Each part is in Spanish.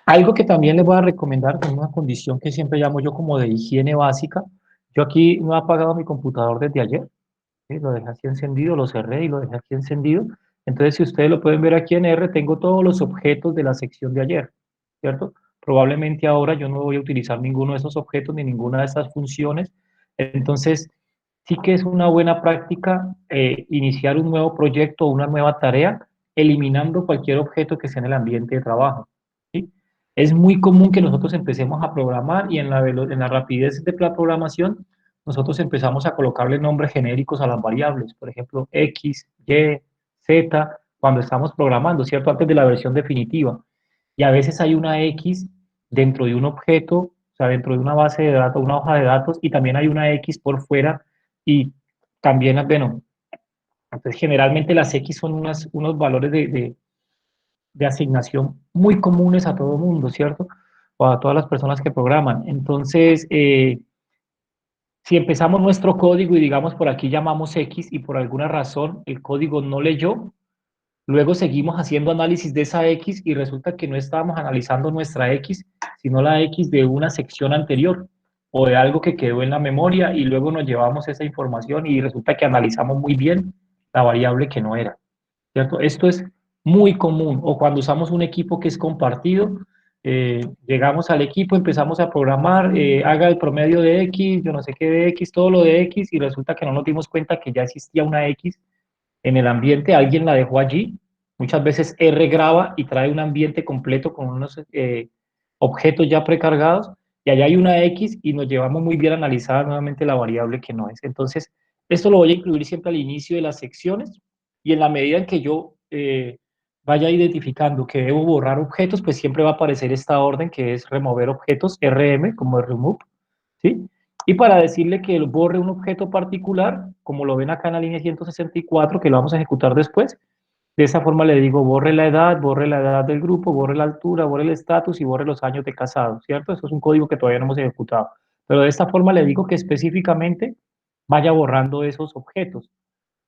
Algo que también les voy a recomendar, con una condición que siempre llamo yo como de higiene básica. Yo aquí no he apagado mi computador desde ayer, ¿sí? Lo dejé aquí encendido, lo cerré y lo dejé aquí encendido. Entonces, si ustedes lo pueden ver aquí en R, tengo todos los objetos de la sección de ayer, ¿cierto? Probablemente ahora yo no voy a utilizar ninguno de esos objetos ni ninguna de estas funciones. Entonces, sí que es una buena práctica iniciar un nuevo proyecto o una nueva tarea eliminando cualquier objeto que esté en el ambiente de trabajo, ¿sí? Es muy común que nosotros empecemos a programar y en la rapidez de la programación nosotros empezamos a colocarle nombres genéricos a las variables, por ejemplo, X, Y, Z, cuando estamos programando, ¿cierto? Antes de la versión definitiva. Y a veces hay una X dentro de un objeto, o sea, dentro de una base de datos, una hoja de datos, y también hay una X por fuera, y también, bueno, entonces generalmente las X son unos valores de asignación muy comunes a todo mundo, ¿cierto? O a todas las personas que programan. Entonces, si empezamos nuestro código y digamos por aquí llamamos X y por alguna razón el código no leyó, luego seguimos haciendo análisis de esa X y resulta que no estábamos analizando nuestra X, sino la X de una sección anterior o de algo que quedó en la memoria y luego nos llevamos esa información y resulta que analizamos muy bien la variable que no era, ¿cierto? Esto es muy común. O cuando usamos un equipo que es compartido, llegamos al equipo, empezamos a programar, haga el promedio de X, yo no sé qué de X, todo lo de X, y resulta que no nos dimos cuenta que ya existía una X en el ambiente, alguien la dejó allí. Muchas veces R graba y trae un ambiente completo con unos objetos ya precargados, y allá hay una X y nos llevamos muy bien a analizar nuevamente la variable que no es. Entonces, esto lo voy a incluir siempre al inicio de las secciones, y en la medida en que yo vaya identificando que debo borrar objetos, pues siempre va a aparecer esta orden que es remover objetos, RM, como remove, ¿sí? Y para decirle que borre un objeto particular, como lo ven acá en la línea 164, que lo vamos a ejecutar después, de esa forma le digo borre la edad del grupo, borre la altura, borre el estatus y borre los años de casado, ¿cierto? Eso es un código que todavía no hemos ejecutado. Pero de esta forma le digo que específicamente vaya borrando esos objetos.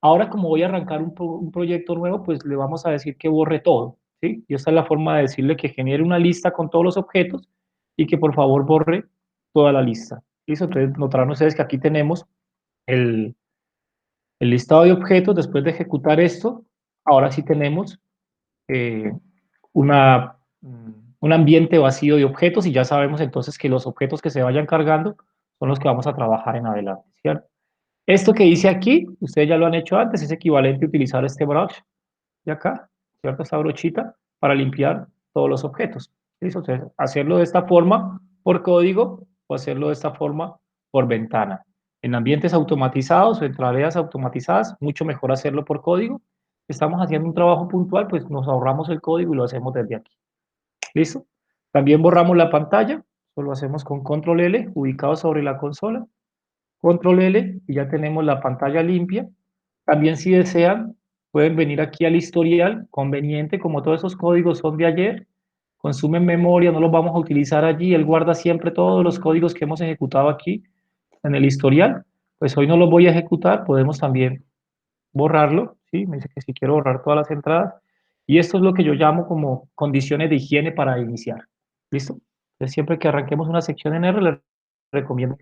Ahora, como voy a arrancar un proyecto nuevo, pues le vamos a decir que borre todo, ¿sí? Y esta es la forma de decirle que genere una lista con todos los objetos y que por favor borre toda la lista. ¿Listo? Entonces notarán ustedes que aquí tenemos el, el listado de objetos. Después de ejecutar esto, ahora sí tenemos eh, una, un ambiente vacío de objetos y ya sabemos entonces que los objetos que se vayan cargando son los que vamos a trabajar en adelante, ¿cierto? Esto que hice aquí, ustedes ya lo han hecho antes, es equivalente a utilizar este brush de acá, ¿cierto? Esta brochita para limpiar todos los objetos. ¿Listo? Entonces, hacerlo de esta forma por código o hacerlo de esta forma por ventana. En ambientes automatizados o en tareas automatizadas, mucho mejor hacerlo por código. Estamos haciendo un trabajo puntual, pues nos ahorramos el código y lo hacemos desde aquí. ¿Listo? También borramos la pantalla, eso lo hacemos con control L, ubicado sobre la consola. Control L y ya tenemos la pantalla limpia. También si desean, pueden venir aquí al historial, conveniente, como todos esos códigos son de ayer, consumen memoria, no los vamos a utilizar allí, él guarda siempre todos los códigos que hemos ejecutado aquí en el historial, pues hoy no los voy a ejecutar, podemos también borrarlo, ¿sí? Me dice que si quiero borrar todas las entradas, y esto es lo que yo llamo como condiciones de higiene para iniciar, ¿listo? Entonces siempre que arranquemos una sección en R, les recomiendo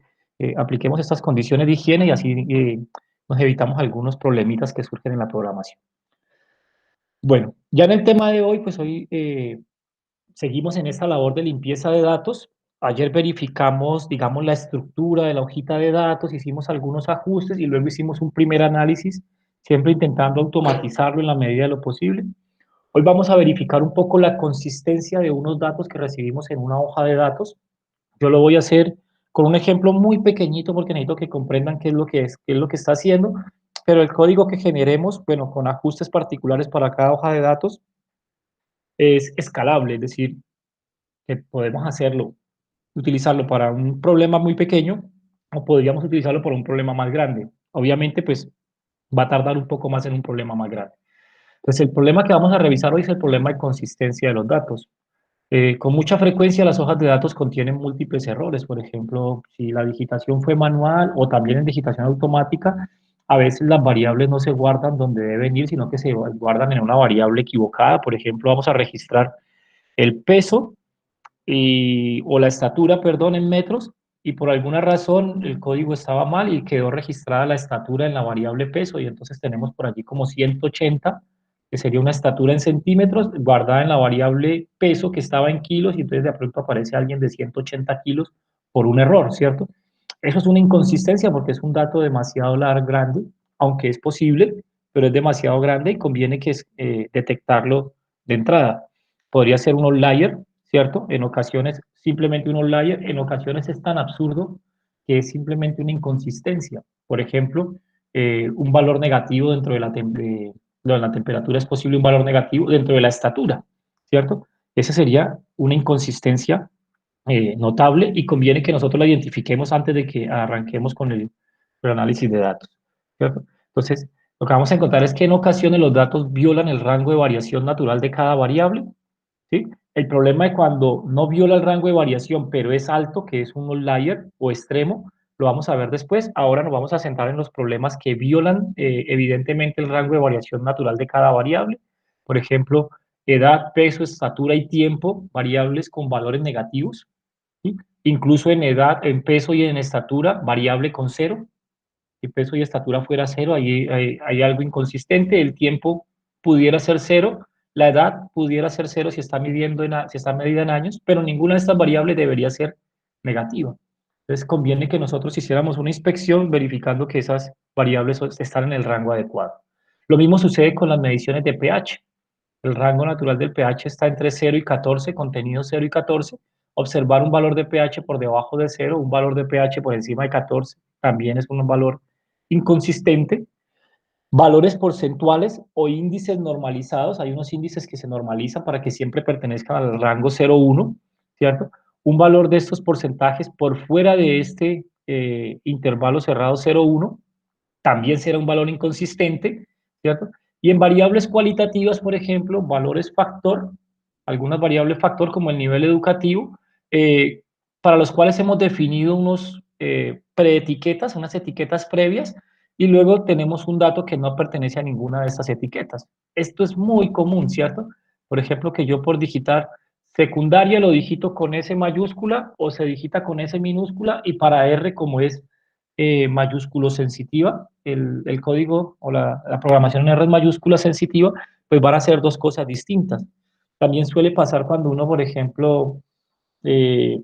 apliquemos estas condiciones de higiene y así nos evitamos algunos problemitas que surgen en la programación. Bueno, ya en el tema de hoy, pues hoy seguimos en esta labor de limpieza de datos. Ayer verificamos, digamos, la estructura de la hojita de datos, hicimos algunos ajustes y luego hicimos un primer análisis, siempre intentando automatizarlo en la medida de lo posible. Hoy vamos a verificar un poco la consistencia de unos datos que recibimos en una hoja de datos. Yo lo voy a hacer con un ejemplo muy pequeñito porque necesito que comprendan qué es lo que es, qué es lo que está haciendo, pero el código que generemos, bueno, con ajustes particulares para cada hoja de datos, es escalable, es decir, que podemos hacerlo, utilizarlo para un problema muy pequeño o podríamos utilizarlo para un problema más grande. Obviamente, pues va a tardar un poco más en un problema más grande. Entonces, el problema que vamos a revisar hoy es el problema de consistencia de los datos. Con mucha frecuencia las hojas de datos contienen múltiples errores. Por ejemplo, si la digitación fue manual o también en digitación automática, a veces las variables no se guardan donde deben ir, sino que se guardan en una variable equivocada. Por ejemplo, vamos a registrar el peso o la estatura, perdón, en metros, y por alguna razón el código estaba mal y quedó registrada la estatura en la variable peso, y entonces tenemos por allí como 180, que sería una estatura en centímetros, guardada en la variable peso que estaba en kilos, y entonces de pronto aparece alguien de 180 kilos por un error, ¿cierto? Eso es una inconsistencia porque es un dato demasiado largo, grande, aunque es posible, pero es demasiado grande y conviene que detectarlo de entrada. Podría ser un outlier, ¿cierto? En ocasiones simplemente un outlier, en ocasiones es tan absurdo que es simplemente una inconsistencia. Por ejemplo, un valor negativo dentro de la temperatura es posible un valor negativo dentro de la estatura, ¿cierto? Esa sería una inconsistencia notable y conviene que nosotros la identifiquemos antes de que arranquemos con el análisis de datos, ¿cierto? Entonces, lo que vamos a encontrar es que en ocasiones los datos violan el rango de variación natural de cada variable, ¿sí? El problema es cuando no viola el rango de variación, pero es alto, que es un outlier o extremo, lo vamos a ver después. Ahora nos vamos a centrar en los problemas que violan evidentemente el rango de variación natural de cada variable. Por ejemplo, edad, peso, estatura y tiempo, variables con valores negativos, ¿sí? Incluso en edad, en peso y en estatura, variable con cero. Si peso y estatura fuera cero, ahí hay algo inconsistente. El tiempo pudiera ser cero, la edad pudiera ser cero si está, si está medida en años, pero ninguna de estas variables debería ser negativa. Entonces conviene que nosotros hiciéramos una inspección verificando que esas variables están en el rango adecuado. Lo mismo sucede con las mediciones de pH. El rango natural del pH está entre 0 y 14, contenido 0 y 14. Observar un valor de pH por debajo de 0, un valor de pH por encima de 14, también es un valor inconsistente. Valores porcentuales o índices normalizados, hay unos índices que se normalizan para que siempre pertenezcan al rango 0,1, ¿cierto? Un valor de estos porcentajes por fuera de este intervalo cerrado 0,1 también será un valor inconsistente, ¿cierto? Y en variables cualitativas, por ejemplo, valores factor, algunas variables factor como el nivel educativo, eh, para los cuales hemos definido unos preetiquetas, unas etiquetas previas, y luego tenemos un dato que no pertenece a ninguna de estas etiquetas. Esto es muy común, ¿cierto? Por ejemplo, que yo por digitar secundaria lo digito con S mayúscula o se digita con S minúscula y para R como es mayúsculo sensitiva, el código o la programación en R es mayúscula sensitiva, pues van a ser dos cosas distintas. También suele pasar cuando uno, por ejemplo, eh,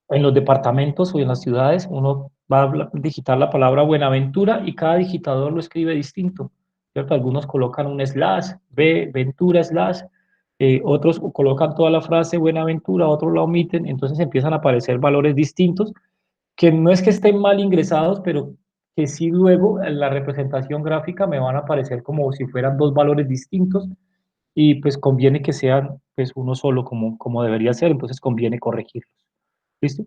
en los departamentos o en las ciudades, uno va a digitar la palabra Buenaventura y cada digitador lo escribe distinto, ¿cierto? Algunos colocan un slash, B, Ventura slash, otros colocan toda la frase Buenaventura, otros la omiten, entonces empiezan a aparecer valores distintos que no es que estén mal ingresados, pero que sí luego en la representación gráfica me van a aparecer como si fueran dos valores distintos y pues conviene que sean pues uno solo como debería ser, entonces conviene corregirlos. ¿Listo?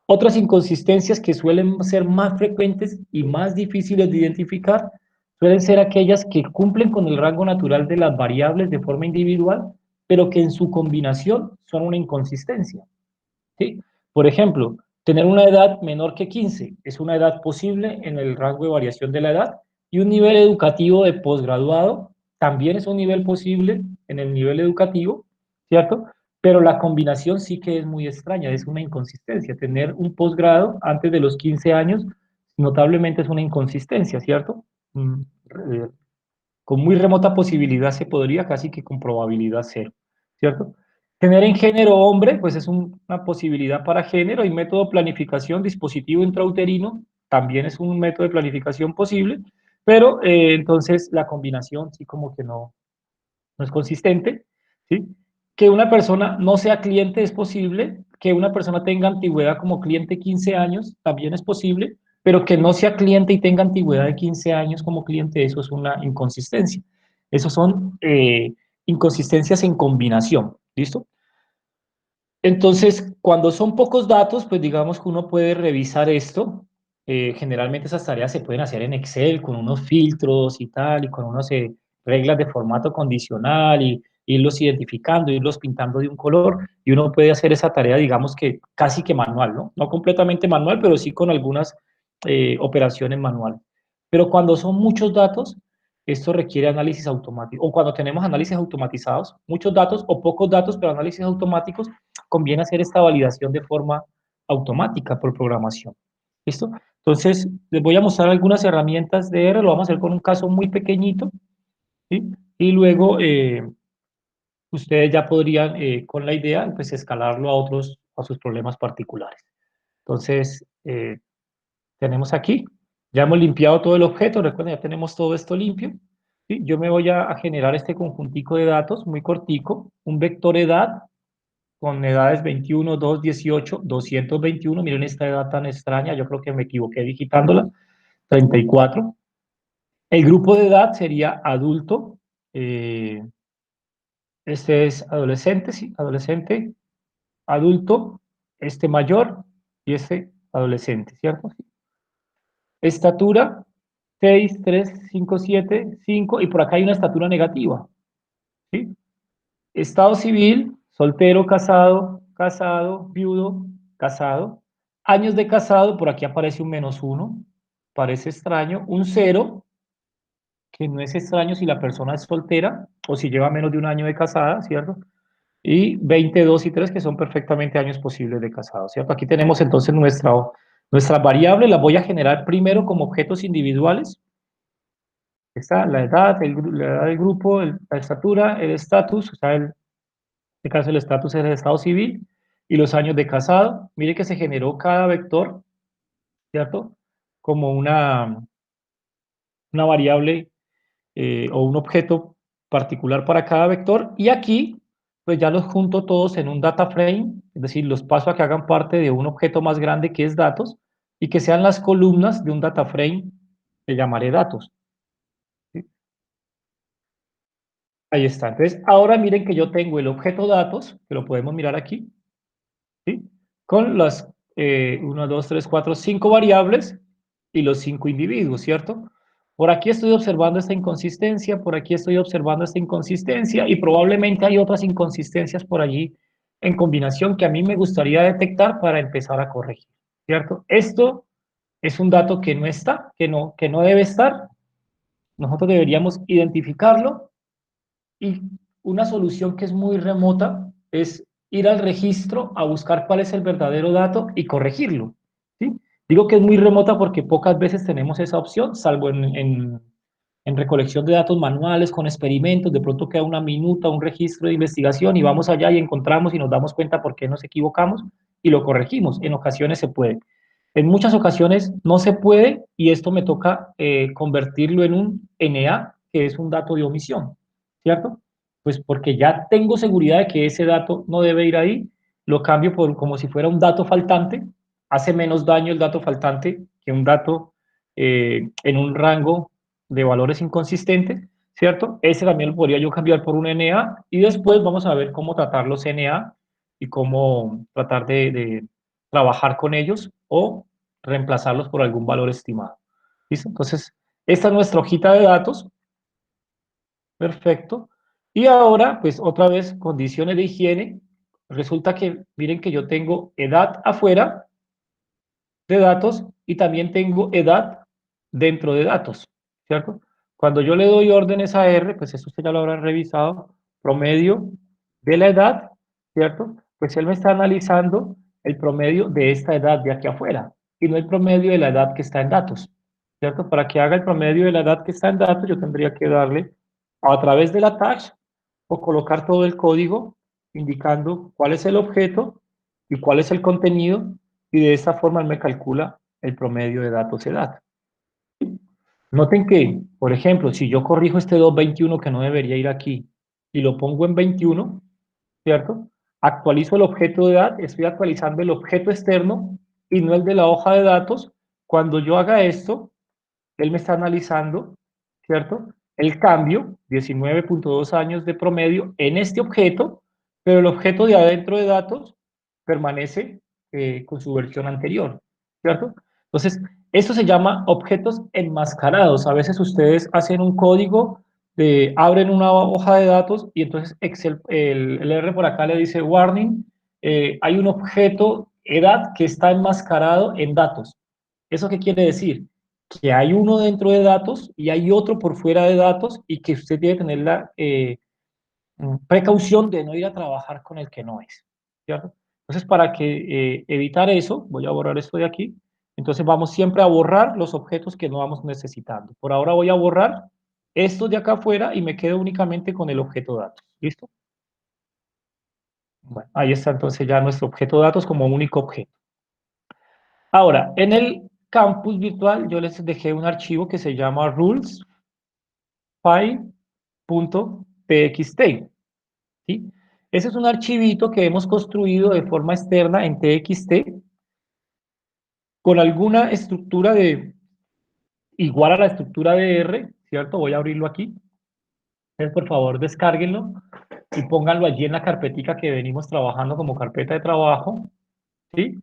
Otras inconsistencias que suelen ser más frecuentes y más difíciles de identificar suelen ser aquellas que cumplen con el rango natural de las variables de forma individual, pero que en su combinación son una inconsistencia. ¿Sí? Por ejemplo, tener una edad menor que 15 es una edad posible en el rango de variación de la edad y un nivel educativo de posgraduado también es un nivel posible en el nivel educativo, ¿cierto? Pero la combinación sí que es muy extraña, es una inconsistencia. Tener un posgrado antes de los 15 años notablemente es una inconsistencia, ¿cierto? Mm, eh, con muy remota posibilidad se podría, casi que con probabilidad cero, ¿cierto? Tener en género hombre, pues es una posibilidad para género y método de planificación dispositivo intrauterino, también es un método de planificación posible, pero entonces la combinación sí como que no es consistente, ¿sí? Que una persona no sea cliente es posible, que una persona tenga antigüedad como cliente 15 años también es posible, pero que no sea cliente y tenga antigüedad de 15 años como cliente, eso es una inconsistencia. Esos son inconsistencias en combinación, ¿listo? Entonces, cuando son pocos datos, pues digamos que uno puede revisar esto. Generalmente esas tareas se pueden hacer en Excel con unos filtros y tal, y con unas reglas de formato condicional y irlos identificando, irlos pintando de un color, y uno puede hacer esa tarea, digamos que casi que manual, ¿no? No completamente manual, pero sí con algunas operaciones manuales. Pero cuando son muchos datos, esto requiere análisis automático, o cuando tenemos análisis automatizados, muchos datos o pocos datos, pero análisis automáticos, conviene hacer esta validación de forma automática por programación. ¿Listo? Entonces, les voy a mostrar algunas herramientas de R, lo vamos a hacer con un caso muy pequeñito, ¿sí? Y luego ustedes ya podrían, con la idea, pues escalarlo a otros, a sus problemas particulares. Entonces, tenemos aquí, ya hemos limpiado todo el objeto, recuerden, ya tenemos todo esto limpio. ¿Sí? Yo me voy a generar este conjuntico de datos muy cortico, un vector edad con edades 21, 2, 18, 221, miren esta edad tan extraña, yo creo que me equivoqué digitándola, 34. El grupo de edad sería adulto, este es adolescente, sí, adolescente, adulto, este mayor y este adolescente, ¿cierto? Estatura, 6, 3, 5, 7, 5, y por acá hay una estatura negativa, ¿sí? Estado civil, soltero, casado, casado, viudo, casado. Años de casado, por aquí aparece un -1, parece extraño. Un 0, que no es extraño si la persona es soltera o si lleva menos de un año de casada, ¿cierto? Y 20, 2 y 3, que son perfectamente años posibles de casado, ¿cierto? Aquí tenemos entonces nuestra variable, la voy a generar primero como objetos individuales. Está la edad, la edad del grupo, la estatura, el estatus, o sea, en este caso el estatus es el estado civil, y los años de casado. Mire que se generó cada vector, ¿cierto? Como una variable o un objeto particular para cada vector, y aquí pues ya los junto todos en un data frame, es decir, los paso a que hagan parte de un objeto más grande que es datos, y que sean las columnas de un data frame que llamaré datos. ¿Sí? Ahí está. Entonces, ahora miren que yo tengo el objeto datos, que lo podemos mirar aquí, ¿sí? Con las 1, 2, 3, 4, 5 variables y los 5 individuos, ¿cierto? Por aquí estoy observando esta inconsistencia, por aquí estoy observando esta inconsistencia y probablemente hay otras inconsistencias por allí en combinación que a mí me gustaría detectar para empezar a corregir, ¿cierto? Esto es un dato que no está, que no debe estar. Nosotros deberíamos identificarlo y una solución que es muy remota es ir al registro a buscar cuál es el verdadero dato y corregirlo. ¿Sí? Digo que es muy remota porque pocas veces tenemos esa opción, salvo en recolección de datos manuales con experimentos, de pronto queda una minuta, un registro de investigación y vamos allá y encontramos y nos damos cuenta por qué nos equivocamos y lo corregimos. En ocasiones se puede. En muchas ocasiones no se puede y esto me toca convertirlo en un NA, que es un dato de omisión, ¿cierto? Pues porque ya tengo seguridad de que ese dato no debe ir ahí, lo cambio por como si fuera un dato faltante, hace menos daño el dato faltante que un dato en un rango de valores inconsistentes, ¿cierto? Ese también lo podría yo cambiar por un NA y después vamos a ver cómo tratar los NA y cómo tratar de trabajar con ellos o reemplazarlos por algún valor estimado. ¿Listo? Entonces, esta es nuestra hojita de datos. Perfecto. Y ahora, pues otra vez, condiciones de higiene. Resulta que, miren que yo tengo edad afuera de datos y también tengo edad dentro de datos, ¿cierto? Cuando yo le doy órdenes a R, pues eso usted ya lo habrá revisado, promedio de la edad, ¿cierto? Pues él me está analizando el promedio de esta edad de aquí afuera y no el promedio de la edad que está en datos, ¿cierto? Para que haga el promedio de la edad que está en datos, yo tendría que darle a través de la tag o colocar todo el código indicando cuál es el objeto y cuál es el contenido y de esta forma él me calcula el promedio de datos edad. Noten que, por ejemplo, si yo corrijo este 221 que no debería ir aquí y lo pongo en 21, ¿cierto? Actualizo el objeto de edad, estoy actualizando el objeto externo y no el de la hoja de datos. Cuando yo haga esto, él me está analizando, ¿cierto? El cambio, 19.2 años de promedio en este objeto, pero el objeto de adentro de datos permanece con su versión anterior, ¿cierto? Entonces, esto se llama objetos enmascarados. A veces ustedes hacen un código, abren una hoja de datos y entonces Excel, el R por acá le dice warning, hay un objeto edad que está enmascarado en datos. ¿Eso qué quiere decir? que hay uno dentro de datos y hay otro por fuera de datos y que usted debe tener la precaución de no ir a trabajar con el que no es, ¿cierto? Entonces, para que evitar eso, voy a borrar esto de aquí. Entonces, vamos siempre a borrar los objetos que no vamos necesitando. Por ahora voy a borrar estos de acá afuera y me quedo únicamente con el objeto datos. ¿Listo? Bueno, ahí está entonces ya nuestro objeto datos como único objeto. Ahora, en el campus virtual yo les dejé un archivo que se llama rulesfile.txt, ¿sí? Ese es un archivito que hemos construido de forma externa en TXT con alguna estructura de igual a la estructura de R, ¿cierto? Voy a abrirlo aquí. Entonces, por favor, descárguenlo y pónganlo allí en la carpetica que venimos trabajando como carpeta de trabajo, ¿sí?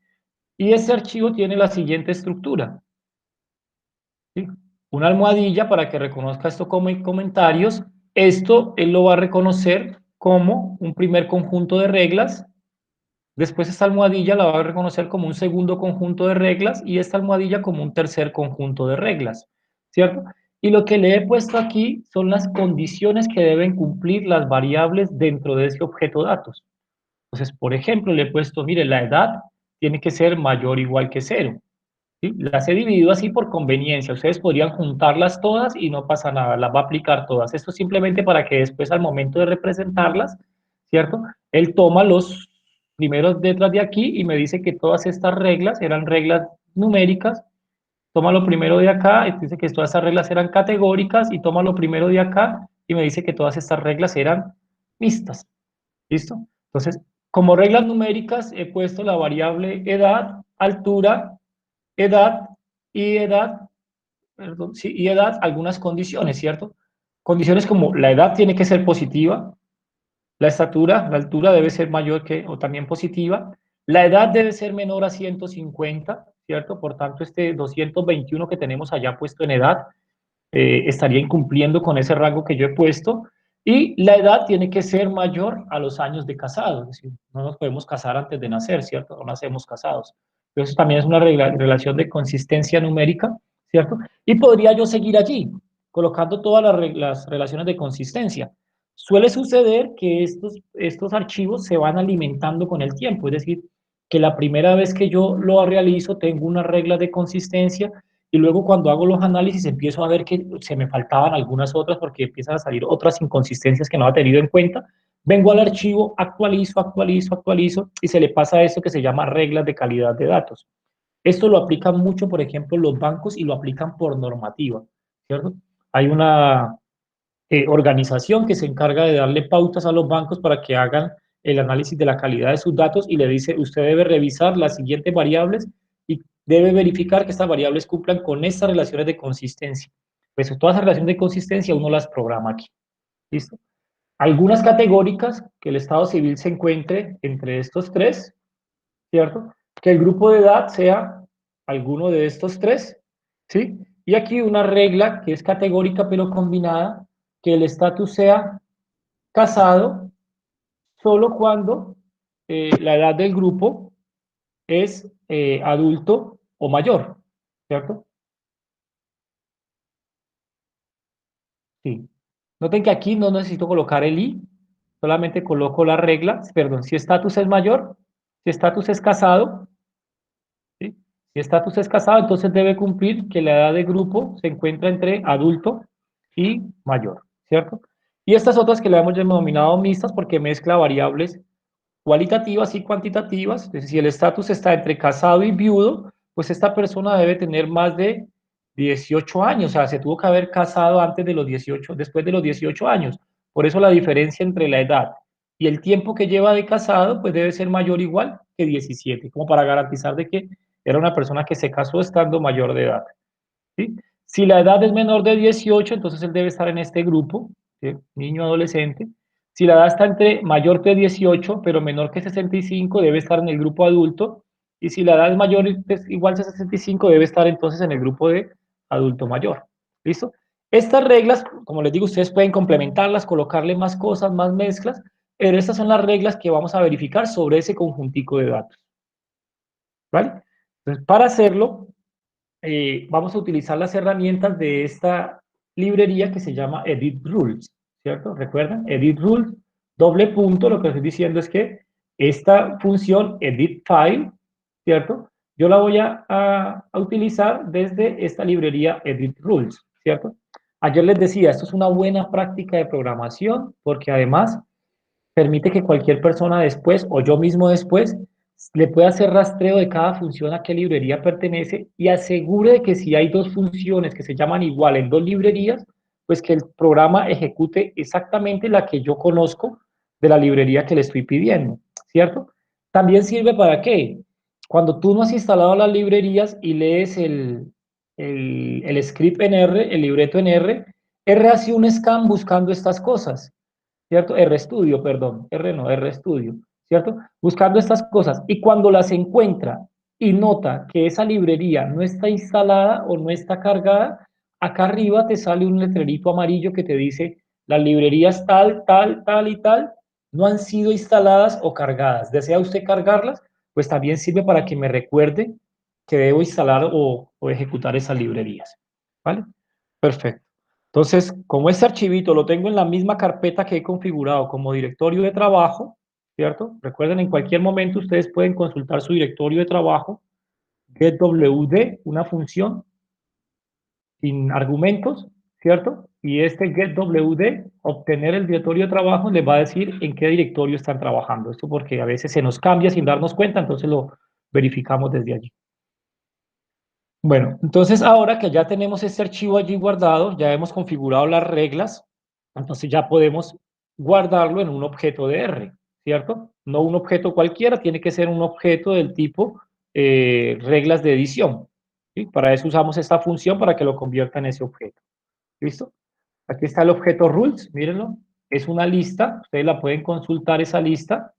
Y ese archivo tiene la siguiente estructura, ¿sí? Una almohadilla para que reconozca esto como comentarios. Esto él lo va a reconocer como un primer conjunto de reglas. Después esta almohadilla la va a reconocer como un segundo conjunto de reglas y esta almohadilla como un tercer conjunto de reglas, ¿cierto? Y lo que le he puesto aquí son las condiciones que deben cumplir las variables dentro de ese objeto datos. Entonces, por ejemplo, le he puesto, mire, la edad tiene que ser mayor o igual que cero, ¿sí? Las he dividido así por conveniencia. Ustedes podrían juntarlas todas y no pasa nada, las va a aplicar todas. Esto simplemente para que después al momento de representarlas, ¿cierto? Él toma los primeros letras de aquí y me dice que todas estas reglas eran reglas numéricas. Toma lo primero de acá y dice que todas estas reglas eran categóricas y toma lo primero de acá y me dice que todas estas reglas eran mixtas. ¿Listo? Entonces, como reglas numéricas he puesto la variable edad, altura, edad y edad, perdón, sí, y edad, algunas condiciones, ¿cierto? Condiciones como la edad tiene que ser positiva, la estatura, la altura debe ser mayor que o también positiva, la edad debe ser menor a 150, ¿cierto? Por tanto, este 221 que tenemos allá puesto en edad estaría incumpliendo con ese rango que yo he puesto. Y la edad tiene que ser mayor a los años de casado, es decir, no nos podemos casar antes de nacer, ¿cierto? No nacemos casados. Eso también es una relación de consistencia numérica, ¿cierto? Y podría yo seguir allí, colocando todas las relaciones de consistencia. Suele suceder que estos archivos se van alimentando con el tiempo, es decir, que la primera vez que yo lo realizo tengo una regla de consistencia y luego cuando hago los análisis empiezo a ver que se me faltaban algunas otras porque empiezan a salir otras inconsistencias que no había tenido en cuenta. Vengo al archivo, actualizo y se le pasa esto que se llama reglas de calidad de datos. Esto lo aplican mucho, por ejemplo, los bancos y lo aplican por normativa, ¿cierto? Hay una organización que se encarga de darle pautas a los bancos para que hagan el análisis de la calidad de sus datos y le dice, usted debe revisar las siguientes variables y debe verificar que estas variables cumplan con estas relaciones de consistencia. Pues todas esas relaciones de consistencia uno las programa aquí. ¿Listo? Algunas categóricas que el Estado civil se encuentre entre estos tres, ¿cierto? Que el grupo de edad sea alguno de estos tres, ¿sí? Y aquí una regla que es categórica pero combinada, que el estatus sea casado solo cuando la edad del grupo es adulto o mayor, ¿cierto? Sí. Noten que aquí no necesito colocar el i, solamente coloco la regla, perdón, si estatus es mayor, si estatus es casado, ¿sí? Si estatus es casado, entonces debe cumplir que la edad de grupo se encuentra entre adulto y mayor, ¿cierto? Y estas otras que le hemos denominado mixtas porque mezcla variables cualitativas y cuantitativas. Entonces, si el estatus está entre casado y viudo, pues esta persona debe tener más de 18 años, o sea, se tuvo que haber casado antes de los 18, después de los 18 años. Por eso la diferencia entre la edad y el tiempo que lleva de casado, pues debe ser mayor o igual que 17, como para garantizar de que era una persona que se casó estando mayor de edad, ¿sí? Si la edad es menor de 18, entonces él debe estar en este grupo, ¿sí? Niño adolescente. Si la edad está entre mayor que 18, pero menor que 65, debe estar en el grupo adulto. Y si la edad es mayor igual a 65, debe estar entonces en el grupo de adulto mayor. ¿Listo? Estas reglas, como les digo, ustedes pueden complementarlas, colocarle más cosas, más mezclas, pero estas son las reglas que vamos a verificar sobre ese conjuntico de datos. ¿Vale? Entonces, para hacerlo, vamos a utilizar las herramientas de esta librería que se llama Edit Rules, ¿cierto? ¿Recuerdan? Edit Rules, doble punto, lo que estoy diciendo es que esta función Edit File, ¿cierto? Yo la voy a utilizar desde esta librería Edit Rules, ¿cierto? Ayer les decía, esto es una buena práctica de programación porque además permite que cualquier persona después o yo mismo después le pueda hacer rastreo de cada función a qué librería pertenece y asegure de que si hay dos funciones que se llaman igual en dos librerías, pues que el programa ejecute exactamente la que yo conozco de la librería que le estoy pidiendo, ¿cierto? También sirve para qué? Cuando tú no has instalado las librerías y lees el script en R, el libreto en R, R hace un scan buscando estas cosas. ¿Cierto? RStudio, perdón, R no, RStudio, ¿cierto? Buscando estas cosas. Y cuando las encuentra y nota que esa librería no está instalada o no está cargada, acá arriba te sale un letrerito amarillo que te dice las librerías tal, tal, tal y tal no han sido instaladas o cargadas. ¿Desea usted cargarlas? Pues también sirve para que me recuerde que debo instalar o ejecutar esas librerías. ¿Vale? Perfecto. Entonces, como este archivito lo tengo en la misma carpeta que he configurado como directorio de trabajo, ¿cierto? Recuerden, en cualquier momento ustedes pueden consultar su directorio de trabajo, getWD, una función sin argumentos, ¿cierto? Y este getWD, obtener el directorio de trabajo, les va a decir en qué directorio están trabajando. Esto porque a veces se nos cambia sin darnos cuenta, entonces lo verificamos desde allí. Bueno, entonces ahora que ya tenemos este archivo allí guardado, ya hemos configurado las reglas, entonces ya podemos guardarlo en un objeto de R, ¿cierto? No un objeto cualquiera, tiene que ser un objeto del tipo reglas de edición. ¿Sí? Para eso usamos esta función para que lo convierta en ese objeto. ¿Listo? Aquí está el objeto rules, mírenlo. Es una lista, ustedes la pueden consultar esa lista,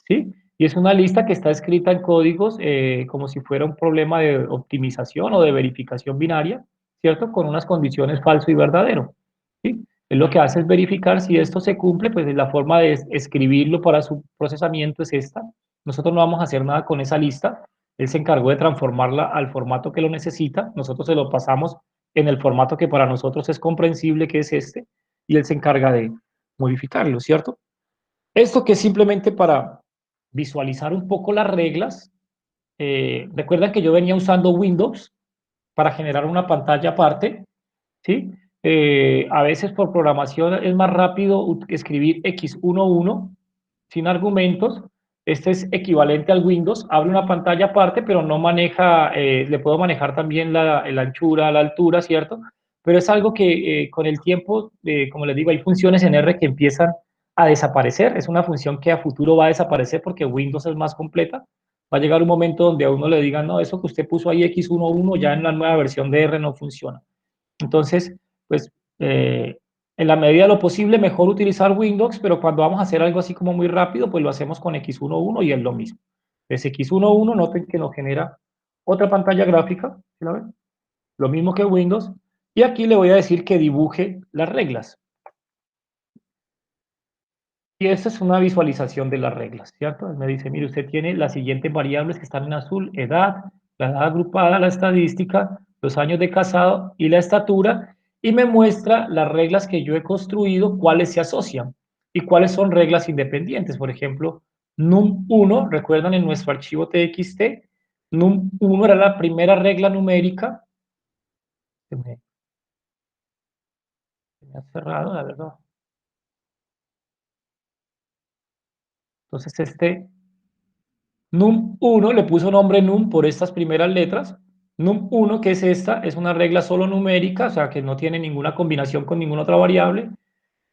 ¿sí? Y es una lista que está escrita en códigos como si fuera un problema de optimización o de verificación binaria, ¿cierto? Con unas condiciones falso y verdadero, ¿sí? Es lo que hace es verificar si esto se cumple, pues la forma de escribirlo para su procesamiento es esta. Nosotros no vamos a hacer nada con esa lista. Él se encargó de transformarla al formato que lo necesita. Nosotros se lo pasamos en el formato que para nosotros es comprensible, que es este, y él se encarga de modificarlo, ¿cierto? Esto que es simplemente para visualizar un poco las reglas. Recuerdan que yo venía usando Windows para generar una pantalla aparte, ¿sí? A veces por programación es más rápido escribir X11 sin argumentos. Este es equivalente al Windows, abre una pantalla aparte, pero no maneja, le puedo manejar también la anchura, la altura, ¿cierto? Pero es algo que con el tiempo, como les digo, hay funciones en R que empiezan a desaparecer. Es una función que a futuro va a desaparecer porque Windows es más completa. Va a llegar un momento donde a uno le digan, no, eso que usted puso ahí X11 ya en la nueva versión de R no funciona. Entonces, pues en la medida de lo posible, mejor utilizar Windows, pero cuando vamos a hacer algo así como muy rápido, pues lo hacemos con X11 y es lo mismo. Entonces, X11, noten que nos genera otra pantalla gráfica, ¿sí la ven? Lo mismo que Windows. Y aquí le voy a decir que dibuje las reglas. Y esta es una visualización de las reglas, ¿cierto? Me dice, mire, usted tiene las siguientes variables que están en azul: edad, la edad agrupada, la estadística, los años de casado y la estatura, y me muestra las reglas que yo he construido, cuáles se asocian y cuáles son reglas independientes. Por ejemplo, num1, recuerdan en nuestro archivo txt, num1 era la primera regla numérica. Se me ha cerrado, la verdad. Entonces, num1 le puso nombre num por estas primeras letras. Num1, que es esta, es una regla solo numérica, o sea que no tiene ninguna combinación con ninguna otra variable.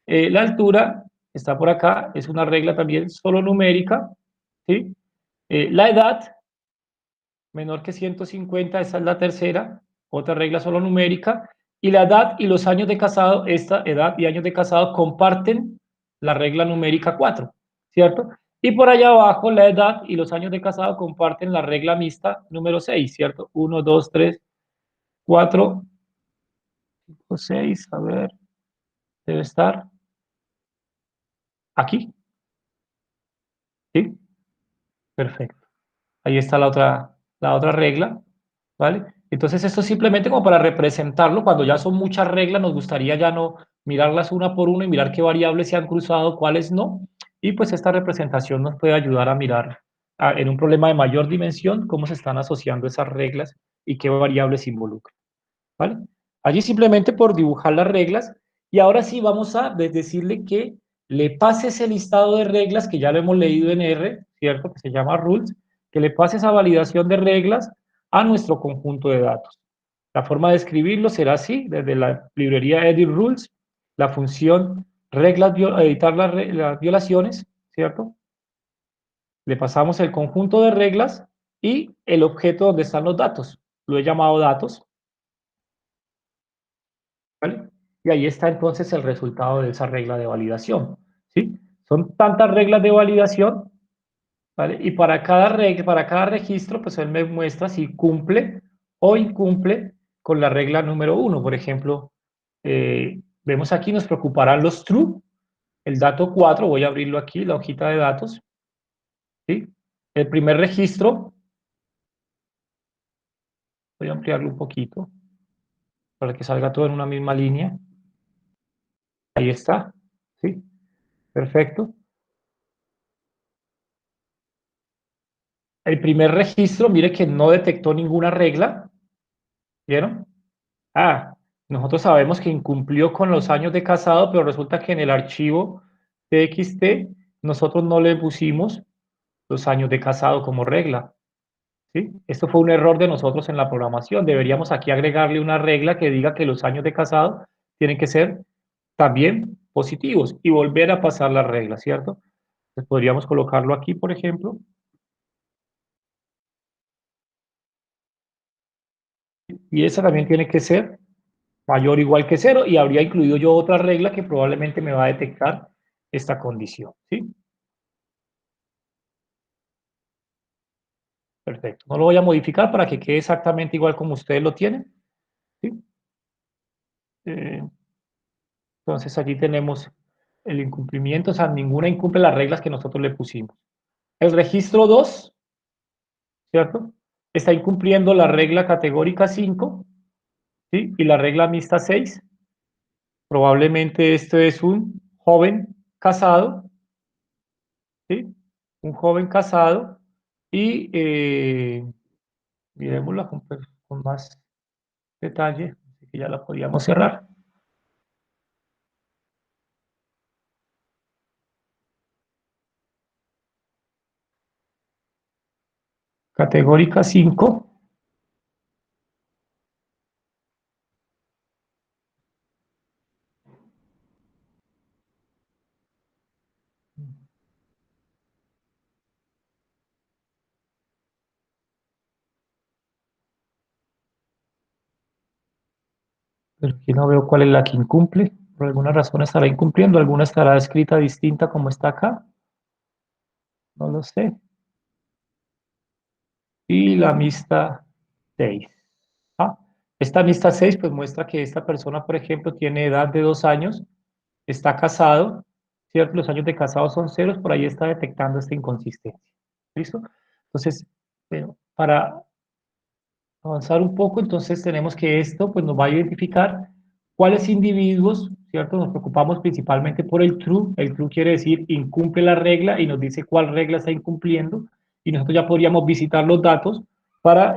La altura está por acá, es una regla también solo numérica, ¿sí? La edad, menor que 150, esa es la tercera, otra regla solo numérica. Y la edad y los años de casado, esta edad y años de casado comparten la regla numérica 4, ¿cierto? Y por allá abajo, la edad y los años de casado comparten la regla mixta número 6, ¿cierto? 1, 2, 3, 4, 5, 6, a ver, debe estar aquí, ¿sí? Perfecto. Ahí está la otra regla, ¿vale? Entonces, esto es simplemente como para representarlo. Cuando ya son muchas reglas, nos gustaría ya no mirarlas una por una y mirar qué variables se han cruzado, cuáles no. Y pues esta representación nos puede ayudar a mirar en un problema de mayor dimensión cómo se están asociando esas reglas y qué variables involucran. ¿Vale? Allí simplemente por dibujar las reglas. Y ahora sí vamos a decirle que le pase ese listado de reglas que ya lo hemos leído en R, ¿cierto? Que se llama rules, que le pase esa validación de reglas a nuestro conjunto de datos. La forma de escribirlo será así, desde la librería edit rules, la función reglas, editar las violaciones, ¿cierto? Le pasamos el conjunto de reglas y el objeto donde están los datos. Lo he llamado datos, ¿vale? Y ahí está entonces el resultado de esa regla de validación, ¿sí? Son tantas reglas de validación, ¿vale? Y para cada regla, para cada registro, pues él me muestra si cumple o incumple con la regla número uno. Por ejemplo, vemos aquí, nos preocuparán los true, el dato 4. Voy a abrirlo aquí, la hojita de datos, ¿sí? El primer registro, voy a ampliarlo un poquito para que salga todo en una misma línea. Ahí está, ¿sí? Perfecto. El primer registro, mire que no detectó ninguna regla, ¿vieron? Ah, nosotros sabemos que incumplió con los años de casado, pero resulta que en el archivo TXT nosotros no le pusimos los años de casado como regla, ¿sí? Esto fue un error de nosotros en la programación. Deberíamos aquí agregarle una regla que diga que los años de casado tienen que ser también positivos y volver a pasar la regla, ¿cierto? Entonces podríamos colocarlo aquí, por ejemplo, y esa también tiene que ser mayor o igual que cero, y habría incluido yo otra regla que probablemente me va a detectar esta condición, ¿sí? Perfecto. No lo voy a modificar para que quede exactamente igual como ustedes lo tienen, ¿sí? Eh, entonces allí tenemos el incumplimiento, o sea, ninguna incumple las reglas que nosotros le pusimos. El registro 2, ¿cierto? Está incumpliendo la regla categórica 5, ¿sí? Y la regla mixta 6. Probablemente este es un joven casado, ¿sí? Un joven casado y miremosla con más detalle, así que ya la podíamos cerrar. Categórica 5. Pero aquí no veo cuál es la que incumple. Por alguna razón estará incumpliendo, alguna estará escrita distinta como está acá, no lo sé. Y la mixta 6. Ah, esta mixta 6 pues muestra que esta persona, por ejemplo, tiene edad de 2 años, está casado, ¿cierto? Los años de casado son ceros, por ahí está detectando esta inconsistencia. ¿Listo? Entonces, para avanzar un poco, entonces tenemos que esto pues nos va a identificar cuáles individuos, ¿cierto? Nos preocupamos principalmente por el true. El true quiere decir incumple la regla y nos dice cuál regla está incumpliendo. Y nosotros ya podríamos visitar los datos para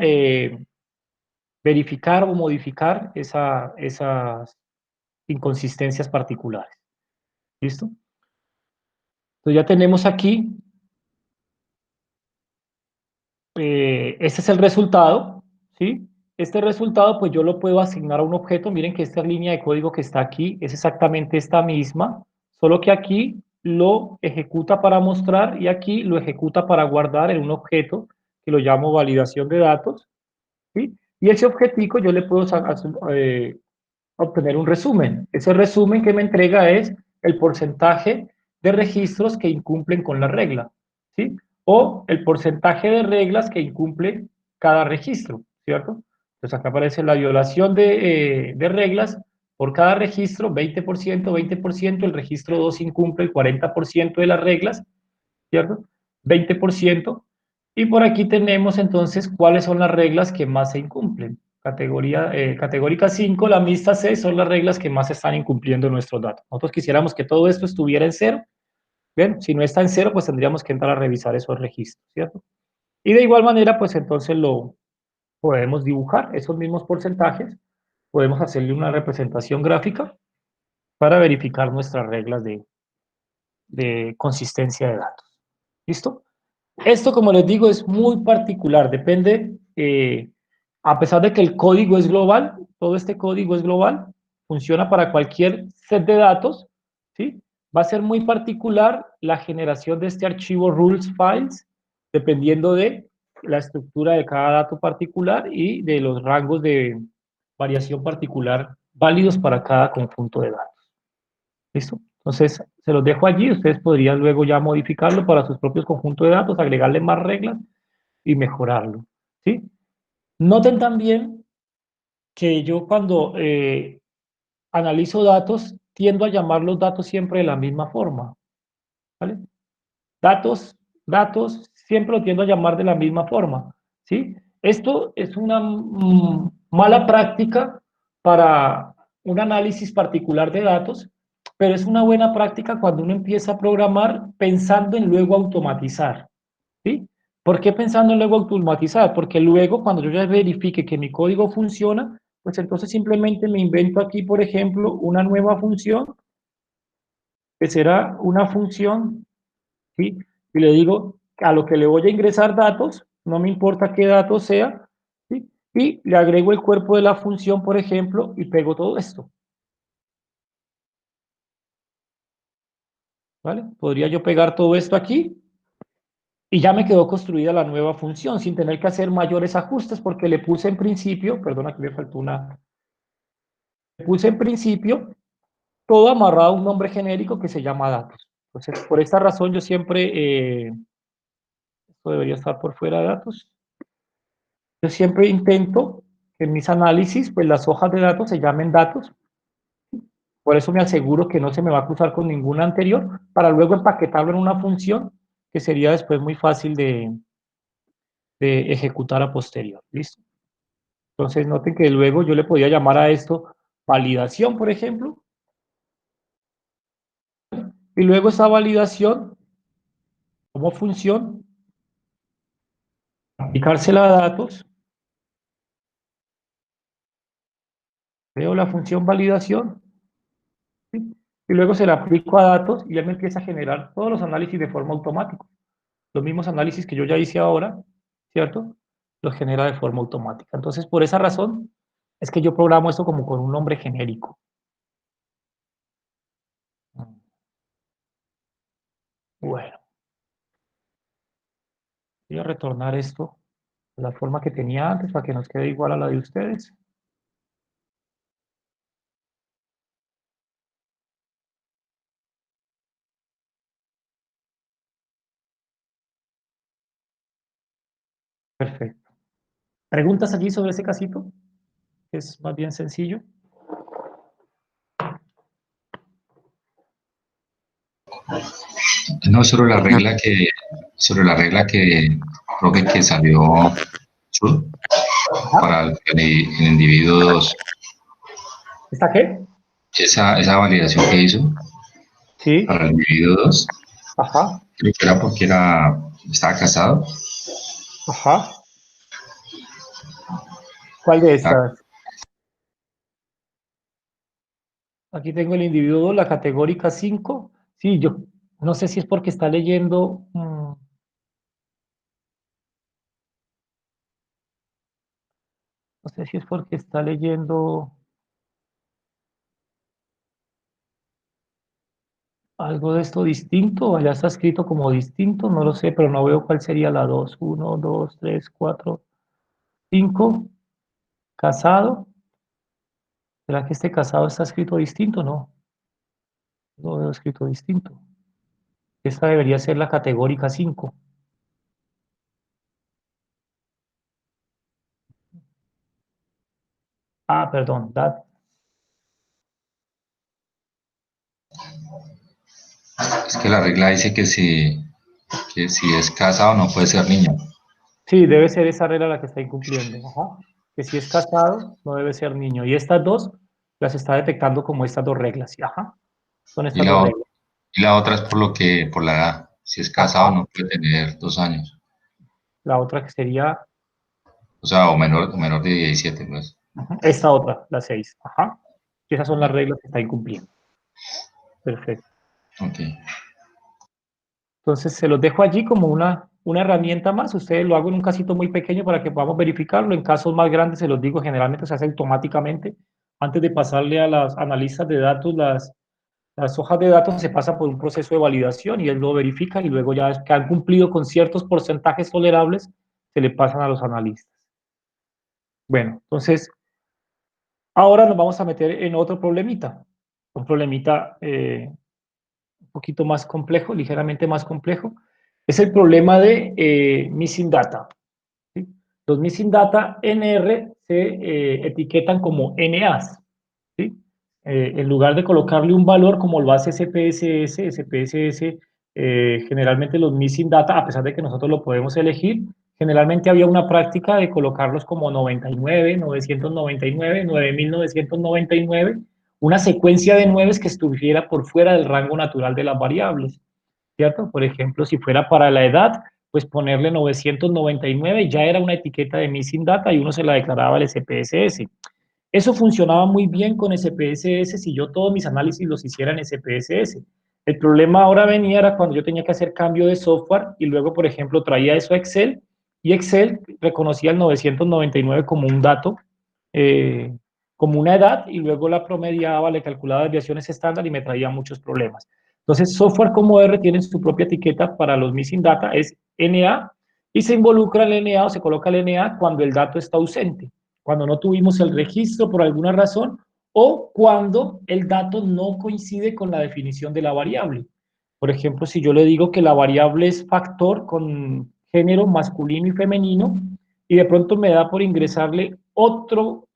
verificar o modificar esas inconsistencias particulares. ¿Listo? Entonces ya tenemos aquí, este es el resultado, ¿sí? Este resultado, pues yo lo puedo asignar a un objeto. Miren que esta línea de código que está aquí es exactamente esta misma, solo que aquí lo ejecuta para mostrar y aquí lo ejecuta para guardar en un objeto que lo llamo validación de datos, ¿sí? Y ese objetico yo le puedo obtener un resumen. Ese resumen que me entrega es el porcentaje de registros que incumplen con la regla, ¿sí? O el porcentaje de reglas que incumple cada registro, ¿cierto? Entonces acá aparece la violación de reglas por cada registro, 20%, 20%, el registro 2 incumple el 40% de las reglas, ¿cierto? 20%. Y por aquí tenemos entonces cuáles son las reglas que más se incumplen. categórica 5, la mixta C, son las reglas que más están incumpliendo nuestros datos. Nosotros quisiéramos que todo esto estuviera en cero. Bien, si no está en cero, pues tendríamos que entrar a revisar esos registros, ¿cierto? Y de igual manera, pues entonces lo podemos dibujar, esos mismos porcentajes, podemos hacerle una representación gráfica para verificar nuestras reglas de consistencia de datos. ¿Listo? Esto, como les digo, es muy particular, depende, a pesar de que el código es global, todo este código es global, funciona para cualquier set de datos, ¿sí? Va a ser muy particular la generación de este archivo rules files, dependiendo de la estructura de cada dato particular y de los rangos de variación particular válidos para cada conjunto de datos. ¿Listo? Entonces, se los dejo allí, ustedes podrían luego ya modificarlo para sus propios conjuntos de datos, agregarle más reglas y mejorarlo, ¿sí? Noten también que yo cuando analizo datos, tiendo a llamar los datos siempre de la misma forma, ¿vale? Datos, datos, siempre lo tiendo a llamar de la misma forma, ¿sí? Esto es una mala práctica para un análisis particular de datos, pero es una buena práctica cuando uno empieza a programar pensando en luego automatizar, ¿sí? ¿Por qué pensando en luego automatizar? Porque luego cuando yo ya verifique que mi código funciona, pues entonces simplemente me invento aquí, por ejemplo, una nueva función, que será una función, ¿sí? Y le digo a lo que le voy a ingresar datos, no me importa qué datos sea, ¿sí? Y le agrego el cuerpo de la función, por ejemplo, y pego todo esto, ¿vale? Podría yo pegar todo esto aquí y ya me quedó construida la nueva función sin tener que hacer mayores ajustes porque le puse en principio, perdona que me faltó una, le puse en principio todo amarrado a un nombre genérico que se llama datos. Entonces, por esta razón yo siempre, esto debería estar por fuera de datos. Yo siempre intento que en mis análisis, pues las hojas de datos se llamen datos. Por eso me aseguro que no se me va a cruzar con ninguna anterior, para luego empaquetarlo en una función que sería después muy fácil de ejecutar a posterior. ¿Listo? Entonces noten que luego yo le podía llamar a esto validación, por ejemplo, y luego esa validación como función, aplicársela a datos, creo la función validación, ¿sí? Y luego se la aplico a datos y él me empieza a generar todos los análisis de forma automática. Los mismos análisis que yo ya hice ahora, ¿cierto? Los genera de forma automática. Entonces, por esa razón, es que yo programo esto como con un nombre genérico. Bueno, voy a retornar esto de la forma que tenía antes para que nos quede igual a la de ustedes. Perfecto. ¿Preguntas allí sobre ese casito? Que es más bien sencillo. No, sobre la regla que creo que salió Sur Ajá. para el individuo 2, ¿Está qué? esa validación que hizo Sí. para el individuo 2, Ajá. creo que era porque estaba casado. Ajá. ¿Cuál de Ah, estas? Aquí tengo el individuo, la categórica 5. Sí, yo no sé si es porque está leyendo. No sé si es porque está leyendo algo de esto distinto, o ya está escrito como distinto, no lo sé, pero no veo cuál sería la 2. 1, 2, 3, 4, 5. Casado. ¿Será que este casado está escrito distinto? No, no veo escrito distinto. Esta debería ser la categórica 5. Ah, perdón, es que la regla dice que si es casado no puede ser niño. sí, debe ser esa regla la que está incumpliendo. Ajá. que si es casado, no debe ser niño. Y estas dos las está detectando como estas dos reglas. Ajá, son Y estas dos reglas. y la otra es por la edad. Si es casado Ajá, no puede tener 2 años. la otra que sería O sea, o menor de 17 pues. esta otra, la 6. Ajá, esas son las Ya, reglas que está incumpliendo. Perfecto. ok. Entonces se los dejo allí como una herramienta más. Ustedes lo hago en un casito muy pequeño para que podamos verificarlo. En casos más grandes, se los digo, generalmente se hace automáticamente. Antes de pasarle a las analistas de datos las hojas de datos, se pasa por un proceso de validación y él lo verifica y luego ya que han cumplido con ciertos porcentajes tolerables, se le pasan a los analistas. Bueno, entonces ahora nos vamos a meter en otro problemita. Un problemita un poquito más complejo, ligeramente más complejo. Es el problema de missing data. ¿Sí? Los missing data NR se etiquetan como NAs. ¿Sí? En lugar de colocarle un valor como lo hace SPSS, generalmente los missing data, a pesar de que nosotros lo podemos elegir, generalmente había una práctica de colocarlos como 99, 999, 9999, una secuencia de nueves que estuviera por fuera del rango natural de las variables, ¿cierto? Por ejemplo, si fuera para la edad, pues ponerle 999 ya era una etiqueta de missing data y uno se la declaraba al SPSS. Eso funcionaba muy bien con SPSS si yo todos mis análisis los hiciera en SPSS. El problema ahora venía era cuando yo tenía que hacer cambio de software y luego, por ejemplo, traía eso a Excel y Excel reconocía el 999 como un dato, eh, como una edad y luego la promediaba, le calculaba desviaciones estándar y me traía muchos problemas. Entonces, software como R tienen su propia etiqueta para los missing data, es NA, y se involucra el NA o se coloca el NA cuando el dato está ausente, cuando no tuvimos el registro por alguna razón o cuando el dato no coincide con la definición de la variable. Por ejemplo, si yo le digo que la variable es factor con género masculino y femenino y de pronto me da por ingresarle otro